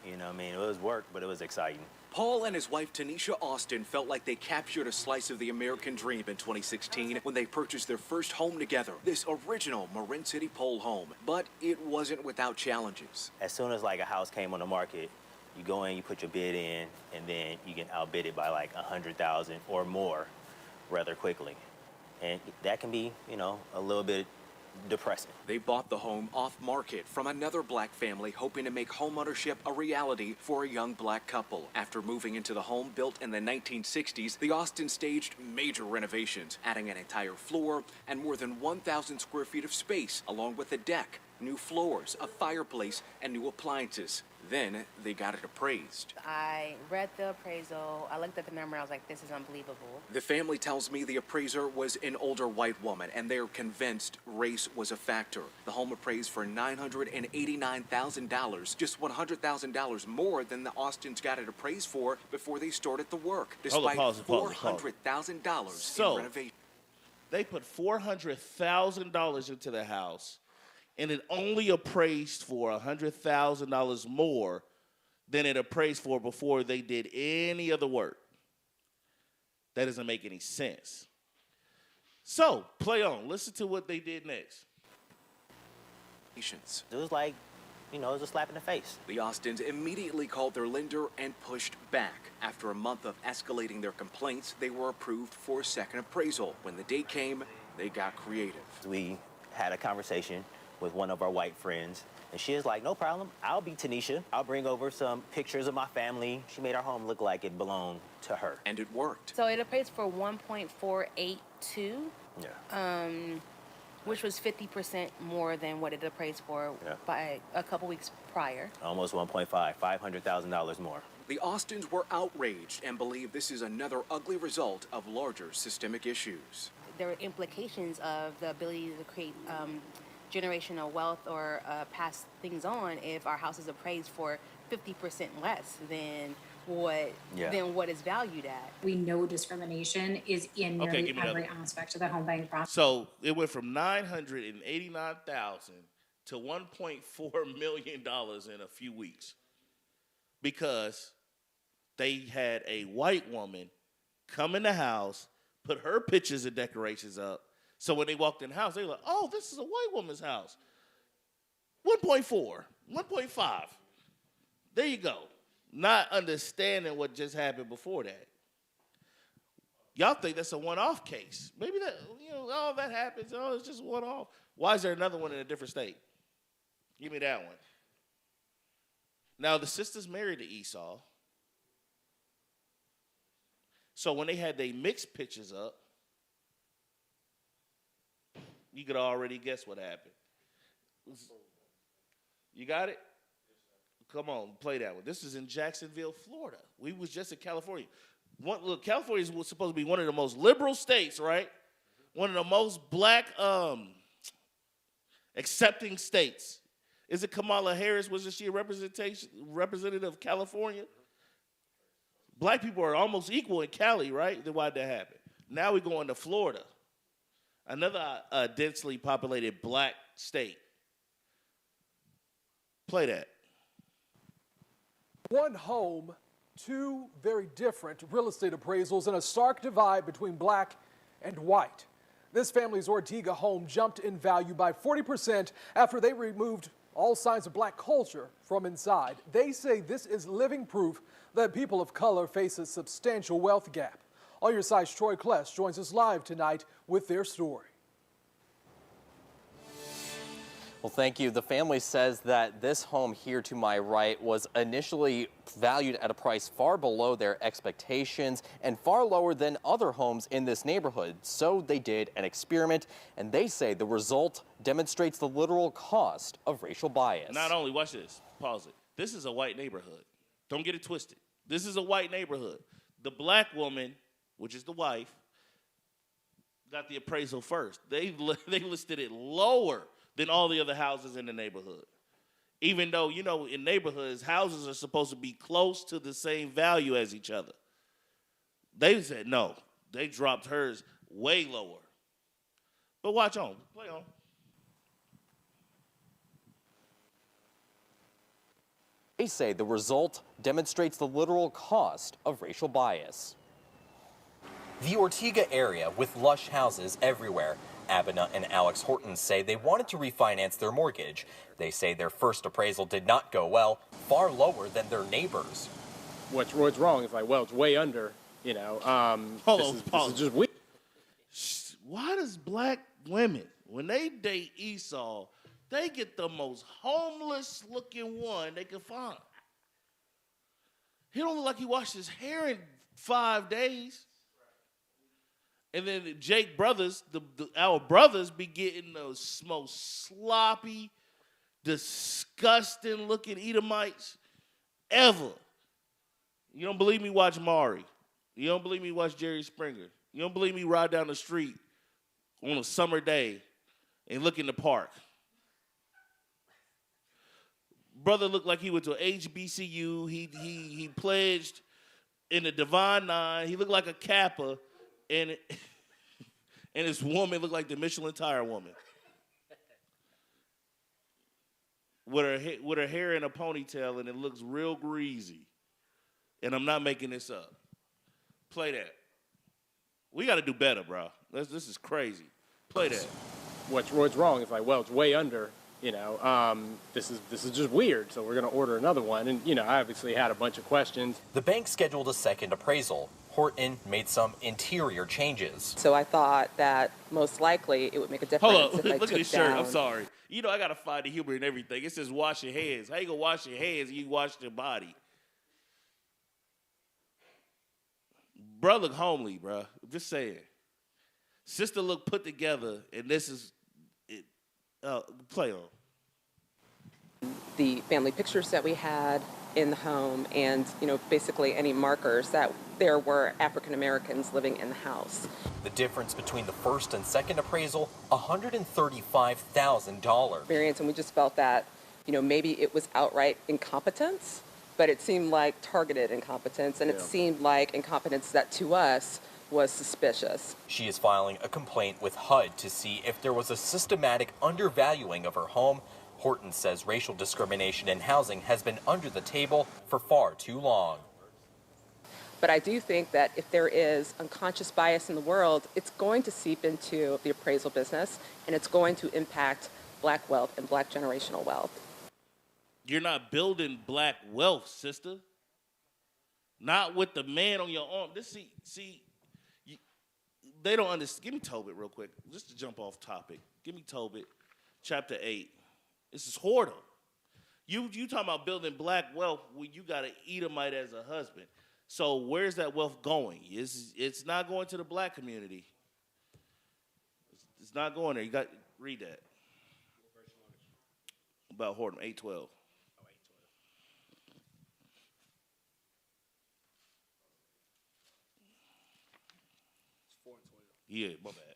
You know, I mean, it was work, but it was exciting. Paul and his wife, Tanisha Austin, felt like they captured a slice of the American dream in 2016 when they purchased their first home together, this original Marin City pole home. But it wasn't without challenges. As soon as like a house came on the market, you go in, you put your bid in, and then you get outbidded by like 100,000 or more rather quickly. And that can be, you know, a little bit depressing. They bought the home off market from another black family hoping to make homeownership a reality for a young black couple. After moving into the home built in the 1960s, the Austins staged major renovations, adding an entire floor and more than 1,000 square feet of space, along with a deck, new floors, a fireplace, and new appliances. Then they got it appraised. I read the appraisal, I looked at the number, I was like, this is unbelievable. The family tells me the appraiser was an older white woman, and they're convinced race was a factor. The home appraised for $989,000, just $100,000 more than the Austins got it appraised for before they started the work, despite $400,000 in renovation. They put $400,000 into the house, and it only appraised for $100,000 more than it appraised for before they did any other work. That doesn't make any sense. So, play on. Listen to what they did next. It was like, you know, it was a slap in the face. The Austins immediately called their lender and pushed back. After a month of escalating their complaints, they were approved for a second appraisal. When the date came, they got creative. We had a conversation with one of our white friends, and she was like, no problem, I'll be Tanisha. I'll bring over some pictures of my family. She made our home look like it belonged to her. And it worked. So it appraised for 1.482. Yeah. Which was 50% more than what it appraised for by a couple weeks prior. Almost 1.5, $500,000 more. The Austins were outraged and believe this is another ugly result of larger systemic issues. There are implications of the ability to create generational wealth or pass things on if our house is appraised for 50% less than what is valued at. We know discrimination is in nearly every aspect of the home buying process. So it went from $989,000 to $1.4 million in a few weeks because they had a white woman come in the house, put her pictures and decorations up. So when they walked in the house, they were like, oh, this is a white woman's house. 1.4, 1.5. There you go. Not understanding what just happened before that. Y'all think that's a one-off case. Maybe that, you know, oh, that happens. Oh, it's just one-off. Why is there another one in a different state? Give me that one. Now, the sisters married to Esau. So when they had their mixed pictures up, you could already guess what happened. You got it? Come on, play that one. This is in Jacksonville, Florida. We was just in California. Look, California is supposed to be one of the most liberal states, right? One of the most black accepting states. Is it Kamala Harris? Wasn't she a representative of California? Black people are almost equal in Cali, right? Then why'd that happen? Now we're going to Florida, another densely populated black state. Play that. One home, two very different real estate appraisals, and a stark divide between black and white. This family's Ortega home jumped in value by 40% after they removed all signs of black culture from inside. They say this is living proof that people of color face a substantial wealth gap. All Your Side's Troy Kless joins us live tonight with their story. Well, thank you. The family says that this home here to my right was initially valued at a price far below their expectations and far lower than other homes in this neighborhood. So they did an experiment, and they say the result demonstrates the literal cost of racial bias. Not only, watch this, pause it. This is a white neighborhood. Don't get it twisted. This is a white neighborhood. The black woman, which is the wife, got the appraisal first. They listed it lower than all the other houses in the neighborhood. Even though, you know, in neighborhoods, houses are supposed to be close to the same value as each other. They said no. They dropped hers way lower. But watch on. Play on. They say the result demonstrates the literal cost of racial bias. The Ortega area with lush houses everywhere. Abena and Alex Horton say they wanted to refinance their mortgage. They say their first appraisal did not go well, far lower than their neighbors. What's wrong? It's like, well, it's way under, you know. This is just weird. Why does black women, when they date Esau, they get the most homeless looking one they can find? He don't look like he washed his hair in 5 days. And then Jake brothers, our brothers, be getting those most sloppy, disgusting looking Edomites ever. You don't believe me? Watch Maury. You don't believe me? Watch Jerry Springer. You don't believe me? Ride down the street on a summer day and look in the park. Brother looked like he went to HBCU. He pledged in the Divine Nine. He looked like a Kappa. And his woman looked like the Michelin tire woman. With her hair in a ponytail, and it looks real greasy. And I'm not making this up. Play that. We got to do better, bro. This is crazy. Play that. What's wrong? It's like, well, it's way under, you know. This is just weird, so we're going to order another one. And, you know, I obviously had a bunch of questions. The bank scheduled a second appraisal. Horton made some interior changes. So I thought that most likely it would make a difference. Hold on, if I look at took this shirt. down. I'm sorry. You know, I got to find the humor in everything. It says wash your hands. How you going to wash your hands and you wash your body? Bro look homely, bro. I'm just saying. Sister look put together, and this is it. Play on. The family pictures that we had in the home, and you know, basically any markers that there were African Americans living in the house. The difference between the first and second appraisal, $135,000. Variance, and we just felt that, you know, maybe it was outright incompetence, but it seemed like targeted incompetence, and it seemed like incompetence that to us was suspicious. She is filing a complaint with HUD to see if there was a systematic undervaluing of her home. Horton says racial discrimination in housing has been under the table for far too long. But I do think that if there is unconscious bias in the world, it's going to seep into the appraisal business, and it's going to impact black wealth and black generational wealth. You're not building black wealth, sister. Not with the man on your arm. They don't understand. Give me Tobit real quick, just to jump off topic. Give me Tobit, chapter 8. This is whoredom. You talking about building black wealth when you got an Edomite as a husband. So where's that wealth going? It's not going to the black community. It's not going there. You got read that. About whoredom, 8:12. Yeah, my bad.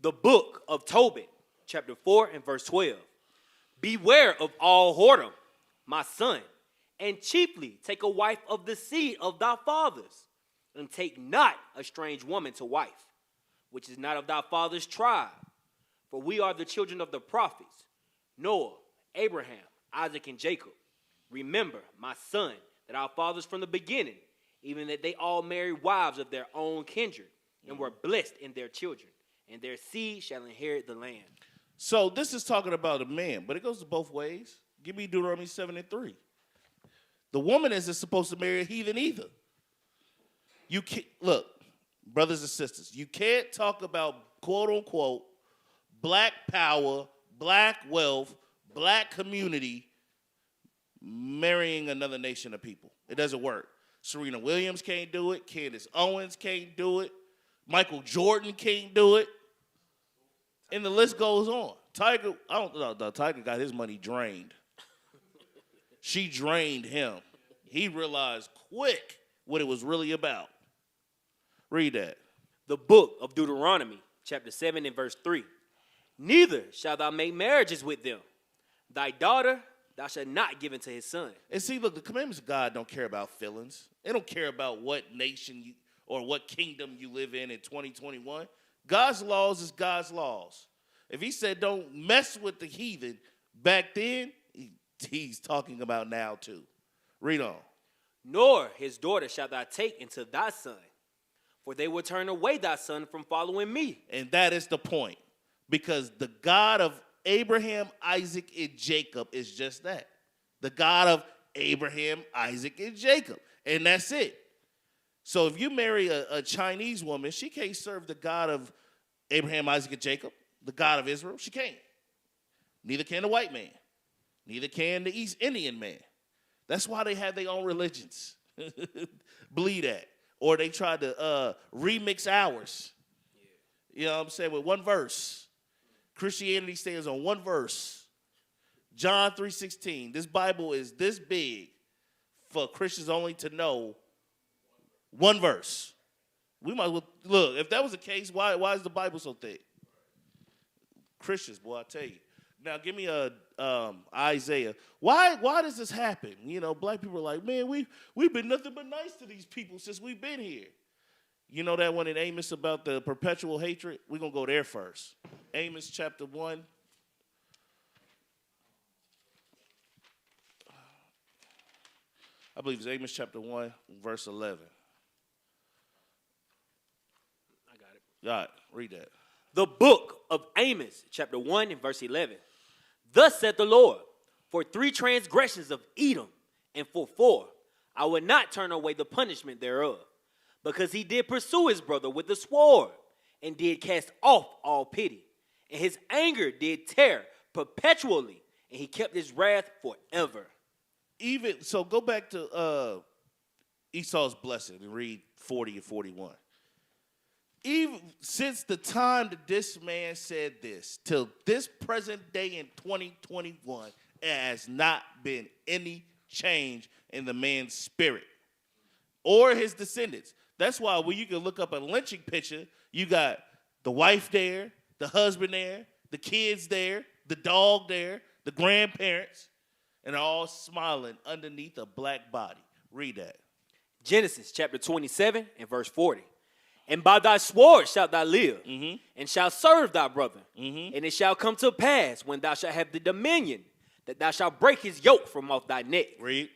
The book of Tobit, chapter 4 and verse 12. Beware of all whoredom, my son, and chiefly take a wife of the seed of thy fathers, and take not a strange woman to wife, which is not of thy father's tribe. For we are the children of the prophets, Noah, Abraham, Isaac, and Jacob. Remember, my son, that our fathers from the beginning, even that they all married wives of their own kindred, and were blessed in their children, and their seed shall inherit the land. So this is talking about a man, but it goes both ways. Give me Deuteronomy 7:3. The woman isn't supposed to marry a heathen either. You can't, look, brothers and sisters, you can't talk about quote unquote black power, black wealth, black community marrying another nation of people. It doesn't work. Serena Williams can't do it. Candace Owens can't do it. Michael Jordan can't do it. And the list goes on. Tiger got his money drained. She drained him. He realized quick what it was really about. Read that. The book of Deuteronomy, chapter 7 and verse 3. Neither shalt thou make marriages with them. Thy daughter thou shalt not give unto his son. And see, look, the commandments of God don't care about feelings. They don't care about what nation or what kingdom you live in 2021. God's laws is God's laws. If he said don't mess with the heathen back then, he's talking about now too. Read on. Nor his daughter shalt thou take into thy son, for they will turn away thy son from following me. And that is the point. Because the God of Abraham, Isaac, and Jacob is just that. The God of Abraham, Isaac, and Jacob. And that's it. So if you marry a Chinese woman, she can't serve the God of Abraham, Isaac, and Jacob, the God of Israel. She can't. Neither can the white man. Neither can the East Indian man. That's why they have their own religions. Believe that. Or they try to remix ours. Yeah. You know what I'm saying? With one verse. Christianity stands on one verse. John 3:16. This Bible is this big for Christians only to know one verse. We might as well, look, if that was the case, why is the Bible so thick? Christians, boy, I tell you. Now, give me Isaiah. Why does this happen? You know, black people are like, man, we've been nothing but nice to these people since we've been here. You know that one in Amos about the perpetual hatred? We're going to go there first. Amos chapter 1. I believe it's Amos chapter 1, verse 11. I got it. God, read that. The book of Amos, chapter 1 and verse 11. Thus saith the Lord, for 3 transgressions of Edom, and for 4, I will not turn away the punishment thereof, because he did pursue his brother with the sword, and did cast off all pity, and his anger did tear perpetually, and he kept his wrath forever. Even so, go back to Esau's blessing and read 40 and 41. Even since the time that this man said this, till this present day in 2021, it has not been any change in the man's spirit or his descendants. That's why when you can look up a lynching picture, you got the wife there, the husband there, the kids there, the dog there, the grandparents, and they're all smiling underneath a black body. Read that. Genesis chapter 27 and verse 40. And by thy sword shalt thou live, and shalt serve thy brother. And it shall come to pass when thou shalt have the dominion, that thou shalt break his yoke from off thy neck. Read.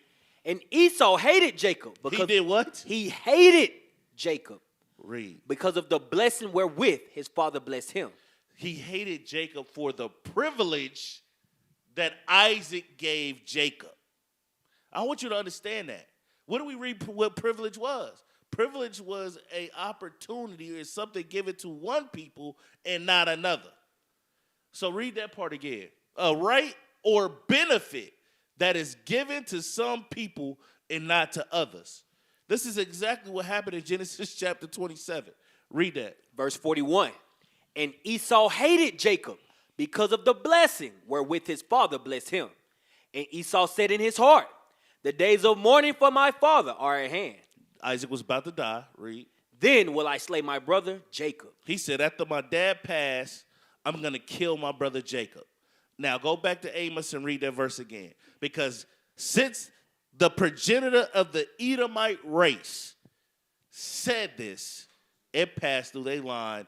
And Esau hated Jacob. Because he did what? He hated Jacob. Read. Because of the blessing wherewith his father blessed him. He hated Jacob for the privilege that Isaac gave Jacob. I want you to understand that. What do we read what privilege was? Privilege was an opportunity or something given to one people and not another. So read that part again. A right or benefit that is given to some people and not to others. This is exactly what happened in Genesis chapter 27. Read that. Verse 41. And Esau hated Jacob because of the blessing wherewith his father blessed him. And Esau said in his heart, the days of mourning for my father are at hand. Isaac was about to die. Read. Then will I slay my brother Jacob. He said, after my dad passed, I'm going to kill my brother Jacob. Now go back to Amos and read that verse again. Because since the progenitor of the Edomite race said this, it passed through their line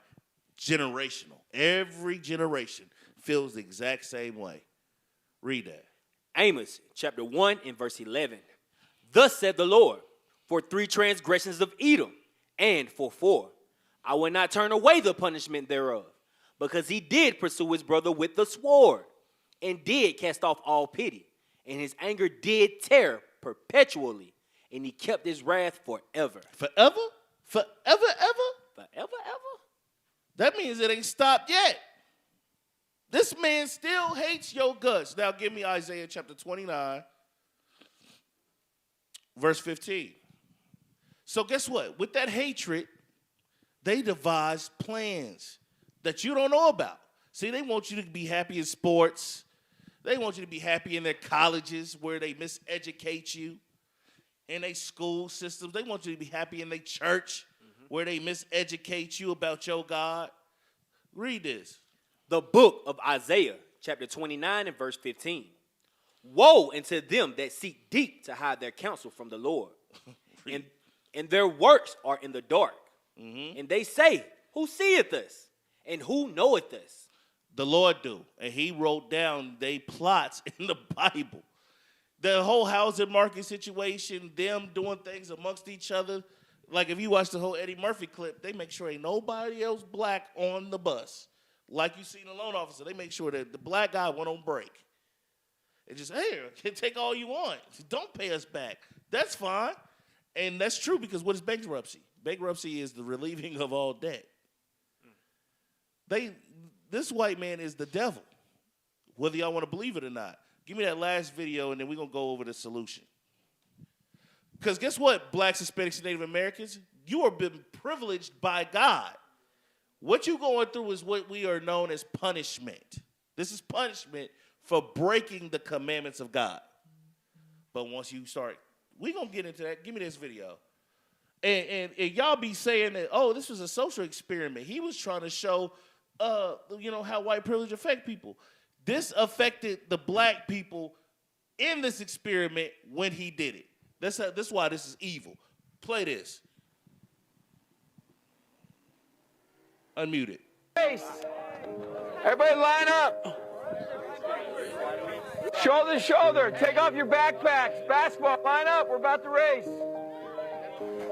generational. Every generation feels the exact same way. Read that. Amos chapter 1 and verse 11. Thus said the Lord, for 3 transgressions of Edom, and for 4, I will not turn away the punishment thereof, because he did pursue his brother with the sword, and did cast off all pity, and his anger did tear perpetually, and he kept his wrath forever. Forever? Forever, ever? Forever, ever? That means it ain't stopped yet. This man still hates your guts. Now give me Isaiah chapter 29, verse 15. So guess what? With that hatred, they devised plans that you don't know about. See, they want you to be happy in sports. They want you to be happy in their colleges where they miseducate you. In their school systems. They want you to be happy in their church where they miseducate you about your God. Read this. The book of Isaiah, chapter 29 and verse 15. Woe unto them that seek deep to hide their counsel from the Lord. and their works are in the dark. And they say, who seeth us? And who knoweth us? The Lord do. And he wrote down they plots in the Bible. The whole housing market situation, them doing things amongst each other. Like if you watch the whole Eddie Murphy clip, they make sure ain't nobody else black on the bus. Like you seen the loan officer, they make sure that the black guy went on break. And just, hey, take all you want. Don't pay us back. That's fine. And that's true because what is bankruptcy? Bankruptcy is the relieving of all debt. This white man is the devil, whether y'all want to believe it or not. Give me that last video, and then we're going to go over the solution. Because guess what, blacks, Hispanics, and Native Americans? You are been privileged by God. What you're going through is what we are known as punishment. This is punishment for breaking the commandments of God. But once you start, we're going to get into that. Give me this video. And y'all be saying that, oh, this was a social experiment. He was trying to show, how white privilege affect people. This affected the black people in this experiment when he did it. That's why this is evil. Play this. Unmute it. Everybody line up. Shoulder to shoulder. Take off your backpacks. Basketball, line up. We're about to race.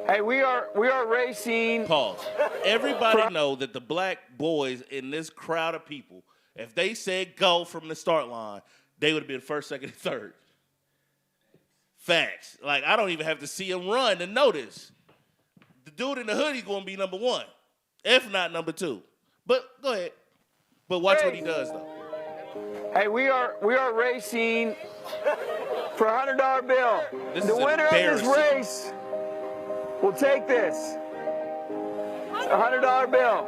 Hey, we are racing. Pause. Everybody know that the black boys in this crowd of people, if they said go from the start line, they would have been first, second, and third. Facts. Like, I don't even have to see him run to notice. The dude in the hoodie going to be number one, if not number two. But go ahead. But watch what he does, though. Hey, we are racing for a $100 bill. The winner of this race will take this, a $100 bill.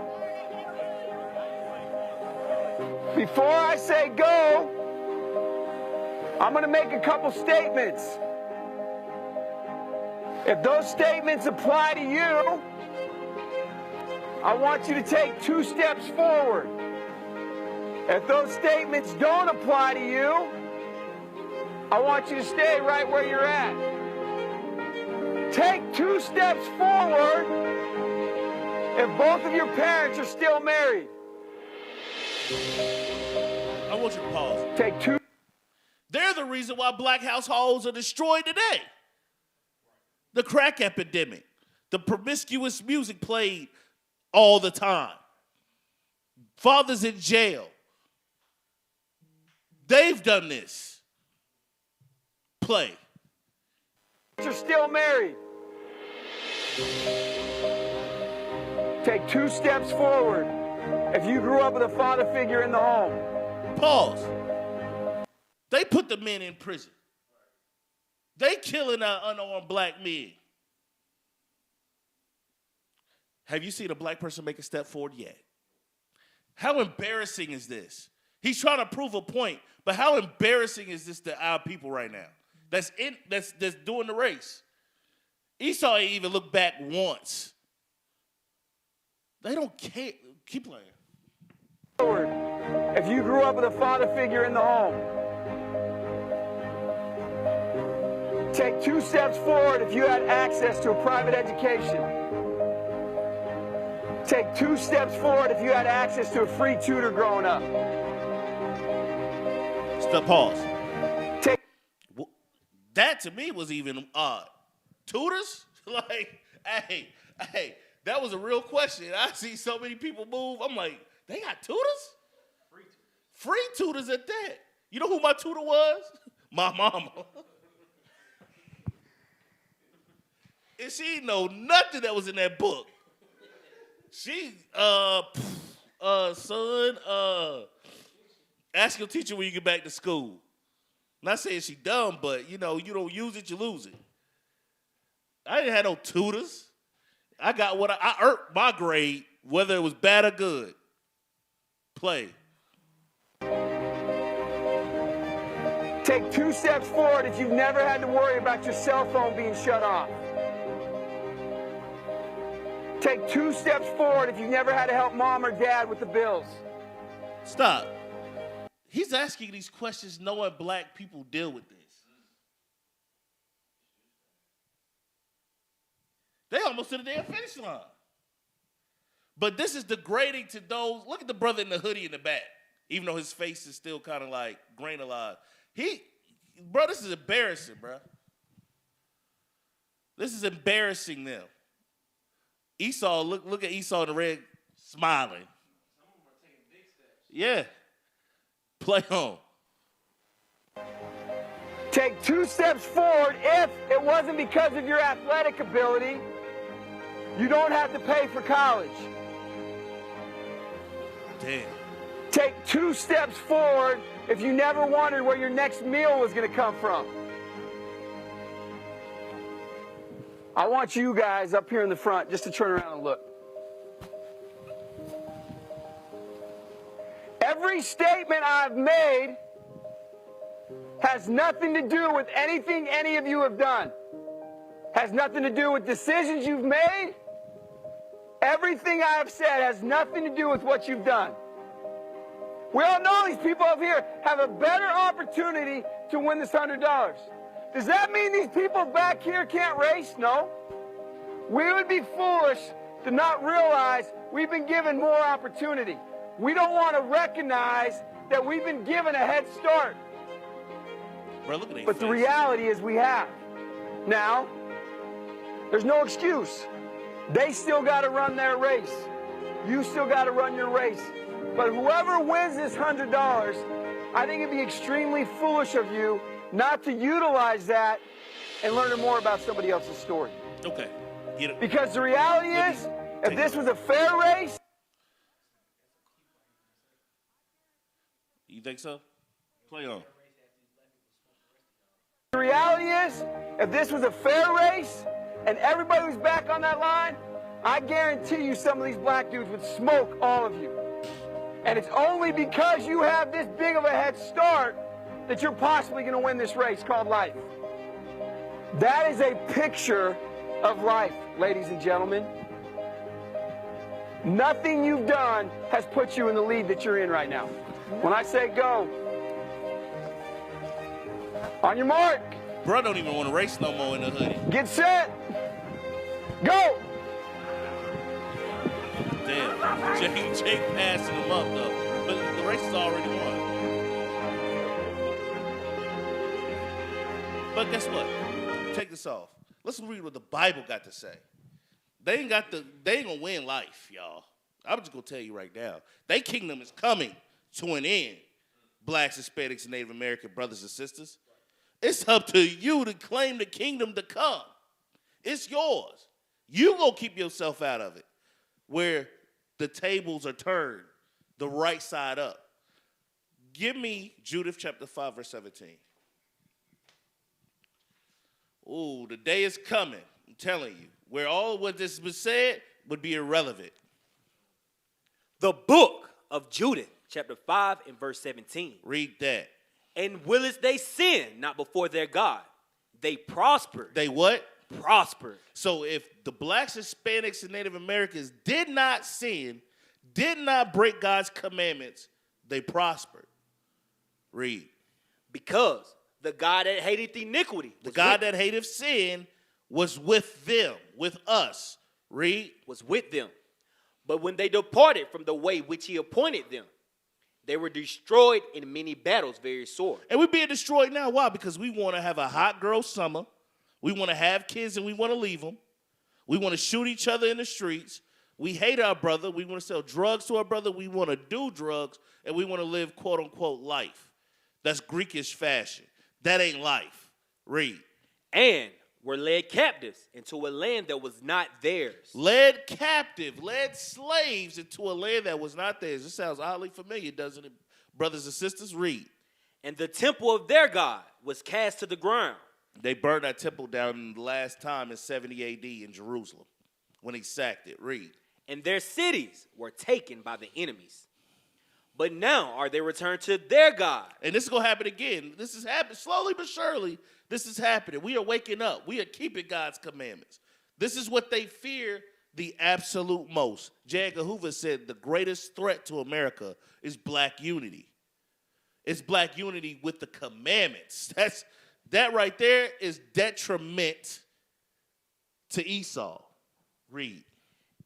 Before I say go, I'm going to make a couple statements. If those statements apply to you, I want you to take 2 steps forward. If those statements don't apply to you, I want you to stay right where you're at. Take 2 steps forward if both of your parents are still married. I want you to pause. Take 2. They're the reason why black households are destroyed today. The crack epidemic, the promiscuous music played all the time. Fathers in jail. They've done this. Play. You're still married. Take 2 steps forward if you grew up with a father figure in the home. Pause. They put the men in prison. They killing our unarmed black men. Have you seen a black person make a step forward yet? How embarrassing is this? He's trying to prove a point, but how embarrassing is this to our people right now? That's doing the race. Esau ain't even looked back once. They don't care. Keep playing. If you grew up with a father figure in the home. Take 2 steps forward if you had access to a private education. Take 2 steps forward if you had access to a free tutor growing up. Stop, pause. That to me was even odd. Tutors? Like, hey, that was a real question. I see so many people move. I'm like, they got tutors? Free tutors at that. You know who my tutor was? My mama. And she didn't know nothing that was in that book. She, son, ask your teacher when you get back to school. Not saying she dumb, but, you don't use it, you lose it. I didn't have no tutors. I got what I earned my grade, whether it was bad or good. Play. Take 2 steps forward if you've never had to worry about your cell phone being shut off. Take 2 steps forward if you've never had to help mom or dad with the bills. Stop. He's asking these questions knowing black people deal with this. They almost to the damn finish line. But this is degrading to those. Look at the brother in the hoodie in the back. Even though his face is still kind of like grain alive. Bro, this is embarrassing, bro. This is embarrassing them. Esau, look at Esau in the red smiling. Some of them are taking big steps. Yeah. Play on. Take 2 steps forward if it wasn't because of your athletic ability. You don't have to pay for college. Damn. Take 2 steps forward if you never wondered where your next meal was going to come from. I want you guys up here in the front just to turn around and look. Every statement I've made has nothing to do with anything any of you have done. Has nothing to do with decisions you've made. Everything I have said has nothing to do with what you've done. We all know these people up here have a better opportunity to win this $100. Does that mean these people back here can't race? No. We would be foolish to not realize we've been given more opportunity. We don't want to recognize that we've been given a head start. Bro, look at but the reality is we have. Now, there's no excuse. They still got to run their race. You still got to run your race. But whoever wins this $100, I think it'd be extremely foolish of you not to utilize that and learn more about somebody else's story. Okay. Because the reality is, if this was a fair race... You think so? Play on. The reality is, if this was a fair race and everybody was back on that line, I guarantee you some of these black dudes would smoke all of you. And it's only because you have this big of a head start that you're possibly going to win this race called life. That is a picture of life, ladies and gentlemen. Nothing you've done has put you in the lead that you're in right now. When I say go, on your mark. Bro don't even want to race no more in the hoodie. Get set. Go. Damn. Jake passing him up, though. But the race is already won. But guess what? Take this off. Let's read what the Bible got to say. They ain't gonna win life, y'all. I'm just gonna tell you right now. Their kingdom is coming to an end. Blacks, Hispanics, and Native American brothers and sisters. It's up to you to claim the kingdom to come. It's yours. You gonna keep yourself out of it. Where the tables are turned, the right side up. Give me Judith chapter 5, verse 17. Ooh, the day is coming, I'm telling you, where all what this was said would be irrelevant. The book of Judith, chapter 5 and verse 17. Read that. And willest they sin not before their God? They prospered. They what? Prospered. So if the blacks, Hispanics, and Native Americans did not sin, did not break God's commandments, they prospered. Read. Because the God that hateth iniquity. The God that hateth sin was with them, with us. Read. Was with them. But when they departed from the way which he appointed them, they were destroyed in many battles very sore. And we're being destroyed now. Why? Because we want to have a hot girl summer. We want to have kids and we want to leave them. We want to shoot each other in the streets. We hate our brother. We want to sell drugs to our brother. We want to do drugs. And we want to live, quote, unquote, life. That's Greekish fashion. That ain't life. Read. And were led captives into a land that was not theirs. Led captive, led slaves into a land that was not theirs. This sounds oddly familiar, doesn't it? Brothers and sisters, read. And the temple of their God was cast to the ground. They burned that temple down the last time in 70 AD in Jerusalem when he sacked it. Read. And their cities were taken by the enemies. But now are they returned to their God. And this is going to happen again. This is happening slowly but surely. This is happening. We are waking up. We are keeping God's commandments. This is what they fear the absolute most. J. Edgar Hoover said the greatest threat to America is black unity. It's black unity with the commandments. That right there is detriment to Esau. Read.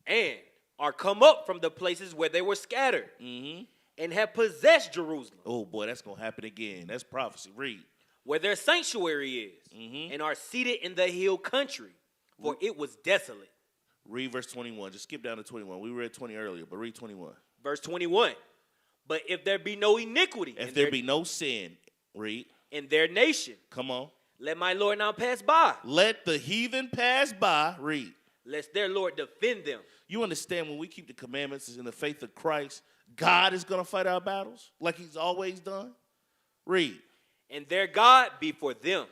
And are come up from the places where they were scattered and have possessed Jerusalem. Oh, boy, that's going to happen again. That's prophecy. Read. Where their sanctuary is, and are seated in the hill country, for it was desolate. Read verse 21. Just skip down to 21. We read 20 earlier, but read 21. Verse 21. But if there be no iniquity, if there be no sin, read. In their nation, come on. Let my Lord now pass by. Let the heathen pass by, read. Lest their Lord defend them. You understand when we keep the commandments in the faith of Christ, God is going to fight our battles like he's always done? Read. And their God be for them,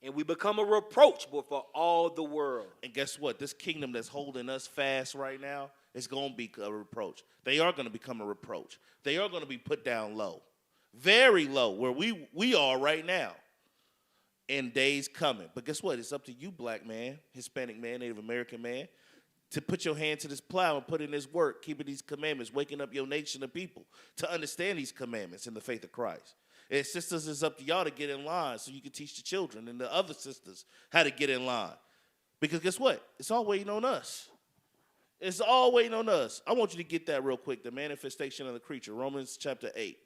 and we become a reproach before all the world. And guess what? This kingdom that's holding us fast right now is going to be a reproach. They are going to become a reproach. They are going to be put down low, very low, where we are right now. In days coming. But guess what? It's up to you, black man, Hispanic man, Native American man, to put your hand to this plow and put in this work, keeping these commandments, waking up your nation of people to understand these commandments in the faith of Christ. And sisters, it's up to y'all to get in line so you can teach the children and the other sisters how to get in line. Because guess what? It's all waiting on us. It's all waiting on us. I want you to get that real quick, the manifestation of the creature, Romans chapter 8.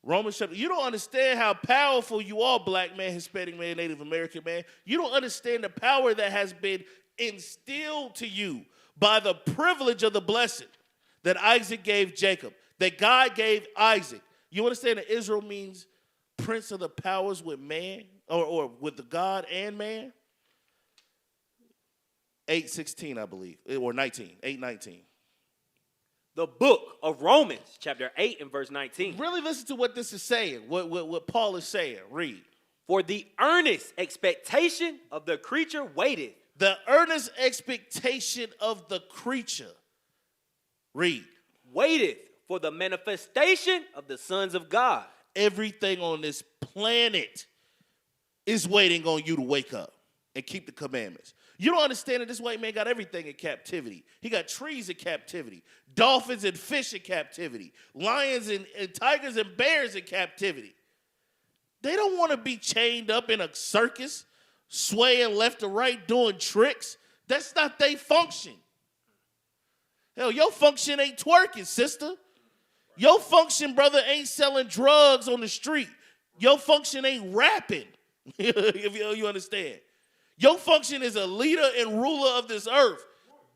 Romans chapter, you don't understand how powerful you are, black man, Hispanic man, Native American man. You don't understand the power that has been instilled to you by the privilege of the blessing that Isaac gave Jacob, that God gave Isaac. You understand that Israel means prince of the powers with man, or with the God and man? 8:16, I believe, or 19, 8:19. The book of Romans, chapter 8 and verse 19. Really listen to what this is saying, what Paul is saying. Read. For the earnest expectation of the creature waiteth. The earnest expectation of the creature. Read. Waiteth for the manifestation of the sons of God. Everything on this planet is waiting on you to wake up and keep the commandments. You don't understand that this white man got everything in captivity. He got trees in captivity, dolphins and fish in captivity, lions and tigers and bears in captivity. They don't want to be chained up in a circus, swaying left to right, doing tricks. That's not their function. Hell, your function ain't twerking, sister. Your function, brother, ain't selling drugs on the street. Your function ain't rapping, if you understand. Your function is a leader and ruler of this earth.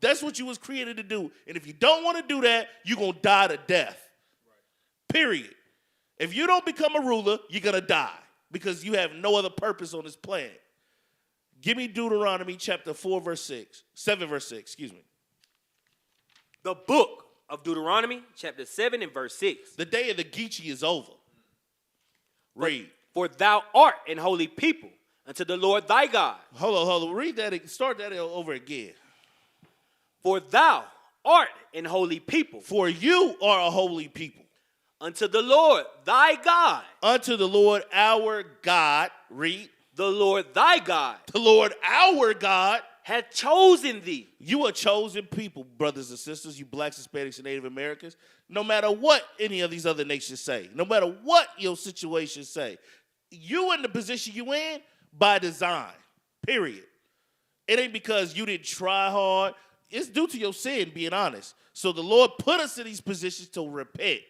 That's what you was created to do. And if you don't want to do that, you're going to die to death. Period. If you don't become a ruler, you're going to die because you have no other purpose on this planet. Give me Deuteronomy chapter 7 verse 6, The book of Deuteronomy chapter 7 and verse 6. The day of the Geechee is over. Read. For thou art an holy people unto the Lord thy God. Hold on. Read that. Start that over again. For thou art an holy people. For you are a holy people. Unto the Lord thy God. Unto the Lord our God. Read. The Lord thy God. The Lord our God. Hath chosen thee. You are chosen people, brothers and sisters, you blacks, Hispanics, and Native Americans. No matter what any of these other nations say, no matter what your situation say, you in the position you in by design, period. It ain't because you didn't try hard. It's due to your sin, being honest. So the Lord put us in these positions to repent.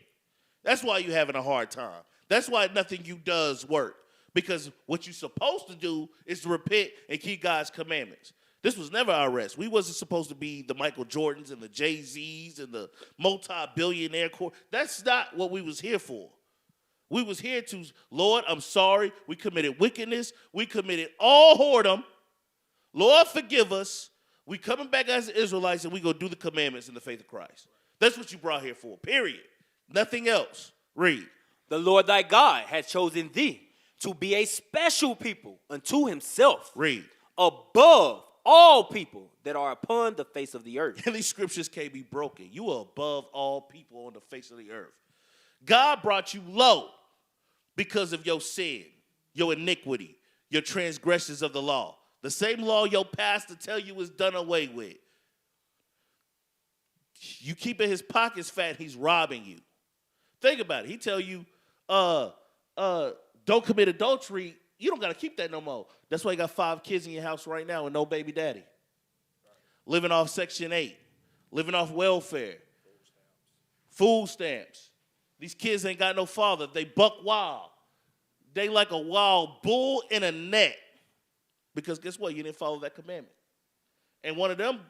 That's why you're having a hard time. That's why nothing you does work. Because what you're supposed to do is to repent and keep God's commandments. This was never our rest. We wasn't supposed to be the Michael Jordans and the Jay-Z's and the multi-billionaire core. That's not what we was here for. We was here to, Lord, I'm sorry. We committed wickedness. We committed all whoredom. Lord, forgive us. We coming back as Israelites and we go do the commandments in the faith of Christ. That's what you brought here for, period. Nothing else. Read. The Lord thy God hath chosen thee to be a special people unto himself. Read. Above all people that are upon the face of the earth. And these scriptures can't be broken. You are above all people on the face of the earth. God brought you low because of your sin, your iniquity, your transgressions of the law. The same law your pastor tell you is done away with. You keeping his pockets fat, he's robbing you. Think about it. He tell you, don't commit adultery. You don't got to keep that no more. That's why you got 5 kids in your house right now and no baby daddy. Living off Section 8. Living off welfare. Food stamps. These kids ain't got no father. They buck wild. They like a wild bull in a net. Because guess what? You didn't follow that commandment. And one of them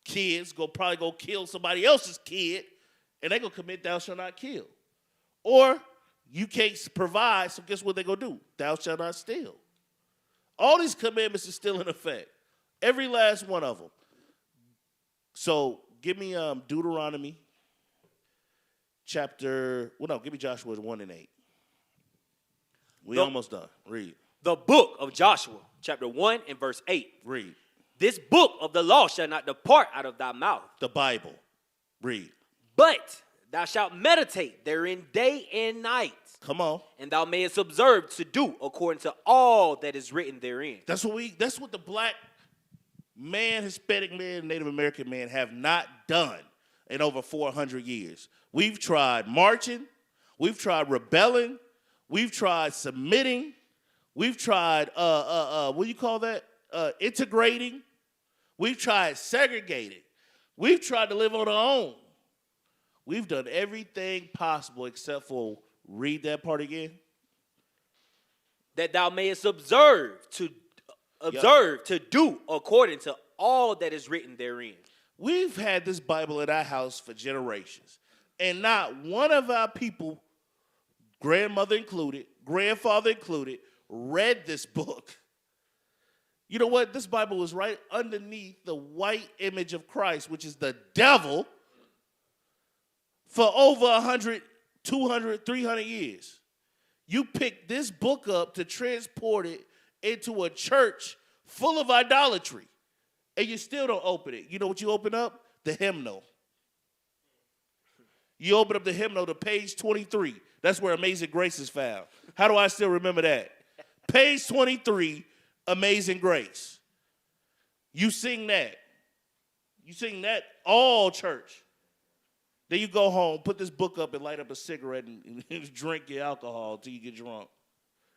kids probably go kill somebody else's kid, and they gonna commit thou shalt not kill. Or you can't provide, so guess what they gonna do? Thou shalt not steal. All these commandments are still in effect. Every last one of them. So give me Deuteronomy give me Joshua 1 and 8. We almost done. Read. The book of Joshua, chapter 1 and verse 8. Read. This book of the law shall not depart out of thy mouth. The Bible. Read. But thou shalt meditate therein day and night. Come on. And thou mayest observe to do according to all that is written therein. That's what the black man, Hispanic man, Native American man have not done in over 400 years. We've tried marching. We've tried rebelling. We've tried submitting. We've tried, what do you call that? Integrating. We've tried segregating. We've tried to live on our own. We've done everything possible except for, read that part again. That thou mayest observe to do according to all that is written therein. We've had this Bible in our house for generations. And not one of our people, grandmother included, grandfather included, read this book. You know what? This Bible was right underneath the white image of Christ, which is the devil, for over 100, 200, 300 years. You picked this book up to transport it into a church full of idolatry, and you still don't open it. You know what you open up? The hymnal. You open up the hymnal to page 23. That's where Amazing Grace is found. How do I still remember that? Page 23, Amazing Grace. You sing that. You sing that all church. Then you go home, put this book up and light up a cigarette and drink your alcohol until you get drunk.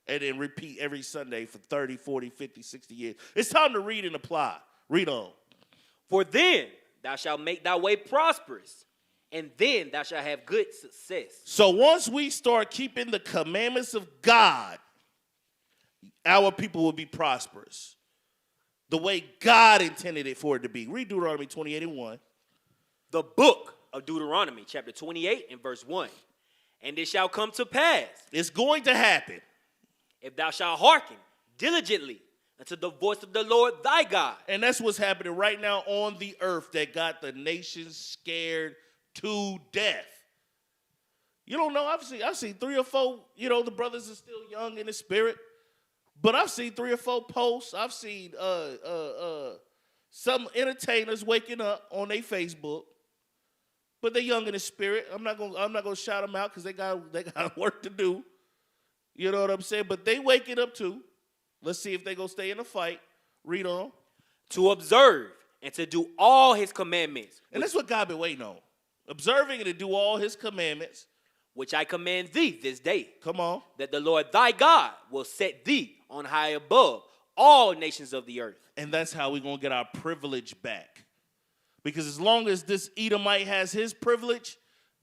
And then repeat every Sunday for 30, 40, 50, 60 years. It's time to read and apply. Read on. For then thou shalt make thy way prosperous, and then thou shalt have good success. So once we start keeping the commandments of God, our people will be prosperous. The way God intended it for it to be. Read Deuteronomy 28 and 1. The book of Deuteronomy, chapter 28 and verse 1. And it shall come to pass. It's going to happen. If thou shalt hearken diligently unto the voice of the Lord thy God. And that's what's happening right now on the earth that got the nations scared to death. You don't know, I've seen 3 or 4, the brothers are still young in the spirit. But I've seen 3 or 4 posts. I've seen some entertainers waking up on their Facebook, but they're young in the spirit. I'm not gonna shout them out because they got work to do. You know what I'm saying? But they waking up too. Let's see if they gonna stay in the fight. Read on. To observe and to do all his commandments. And that's what God been waiting on. Observing and to do all his commandments. Which I command thee this day. Come on. That the Lord thy God will set thee on high above all nations of the earth. And that's how we're going to get our privilege back. Because as long as this Edomite has his privilege,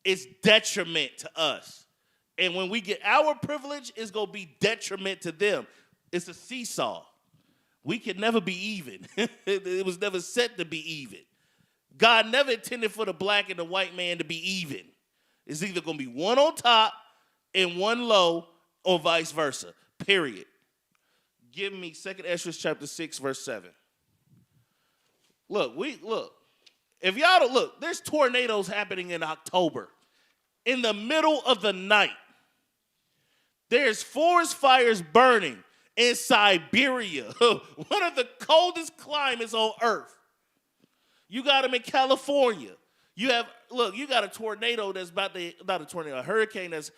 it's detriment to us. And when we get our privilege, it's going to be detriment to them. It's a seesaw. We can never be even. It was never set to be even. God never intended for the black and the white man to be even. It's either going to be one on top and one low, or vice versa. Period. Give me 2 Ezra chapter 6, verse 7. Look. If y'all don't look, there's tornadoes happening in October. In the middle of the night. There's forest fires burning in Siberia. One of the coldest climates on earth. You got them in California. You got a tornado that's a hurricane that's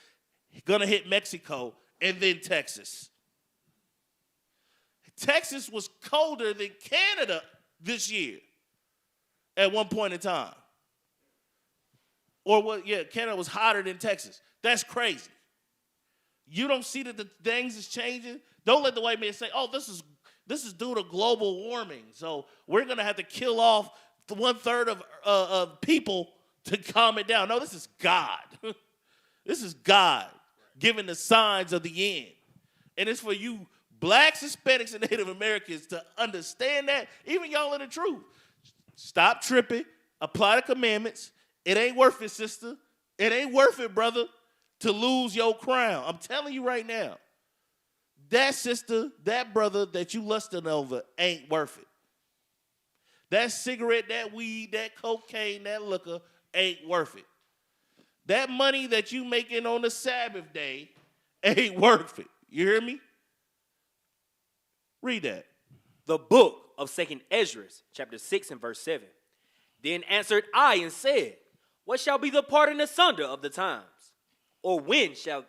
going to hit Mexico and then Texas. Texas was colder than Canada this year at one point in time. Or what? Yeah, Canada was hotter than Texas. That's crazy. You don't see that the things is changing? Don't let the white man say, oh, this is due to global warming. So we're going to have to kill off the 1/3 of people to calm it down. No, this is God. This is God giving the signs of the end. And it's for you blacks, Hispanics, and Native Americans to understand that. Even y'all in the truth. Stop tripping. Apply the commandments. It ain't worth it, sister. It ain't worth it, brother, to lose your crown. I'm telling you right now. That sister, that brother that you lusting over ain't worth it. That cigarette, that weed, that cocaine, that liquor ain't worth it. That money that you making on the Sabbath day ain't worth it. You hear me? Read that. The book of 2 Ezra, chapter 6 and verse 7. Then answered I and said, what shall be the part and asunder of the times? Or when shall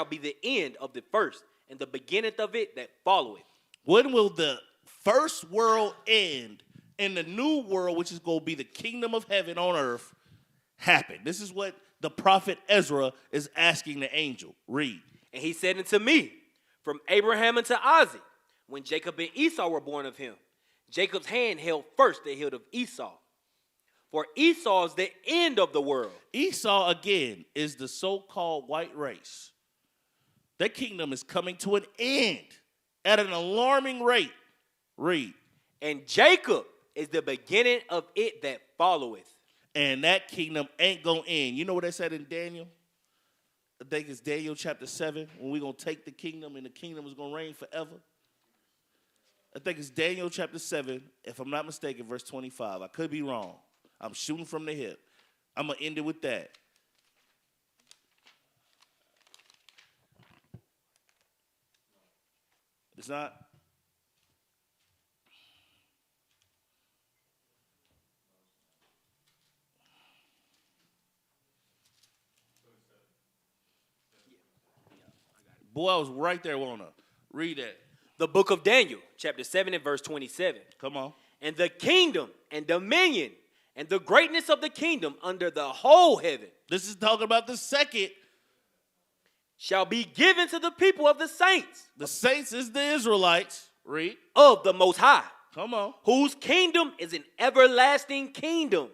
be the end of the first and the beginning of it that followeth? When will the first world end and the new world, which is going to be the kingdom of heaven on earth, happen? This is what the prophet Ezra is asking the angel. Read. And he said unto me, from Abraham unto Isaac, when Jacob and Esau were born of him, Jacob's hand held first the hilt of Esau. For Esau is the end of the world. Esau, again, is the so-called white race. Their kingdom is coming to an end at an alarming rate. Read. And Jacob is the beginning of it that followeth. And that kingdom ain't going to end. You know what they said in Daniel? I think it's Daniel chapter 7, when we're going to take the kingdom and the kingdom is going to reign forever. I think it's Daniel chapter 7, if I'm not mistaken, verse 25. I could be wrong. I'm shooting from the hip. I'm going to end it with that. It's not? Boy, I was right there, won't I? Read that. The book of Daniel, chapter 7 and verse 27. Come on. And the kingdom and dominion and the greatness of the kingdom under the whole heaven. This is talking about the second. Shall be given to the people of the saints. The saints is the Israelites. Read. Of the Most High. Come on. Whose kingdom is an everlasting kingdom.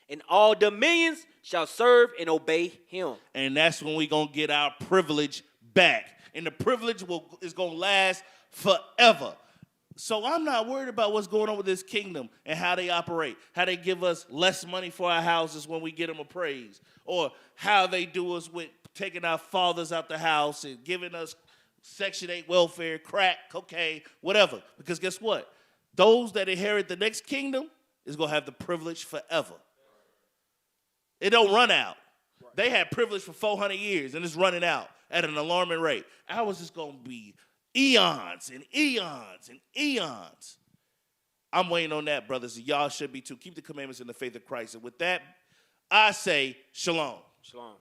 And all dominions shall serve and obey him. And that's when we're going to get our privilege back. And the privilege is going to last forever. So I'm not worried about what's going on with this kingdom and how they operate, how they give us less money for our houses when we get them appraised, or how they do us with taking our fathers out the house and giving us Section 8 welfare, crack, cocaine, whatever. Because guess what? Those that inherit the next kingdom is going to have the privilege forever. It don't run out. They had privilege for 400 years, and it's running out at an alarming rate. Ours is going to be eons and eons and eons. I'm waiting on that, brothers, and y'all should be too. Keep the commandments in the faith of Christ. And with that, I say shalom. Shalom.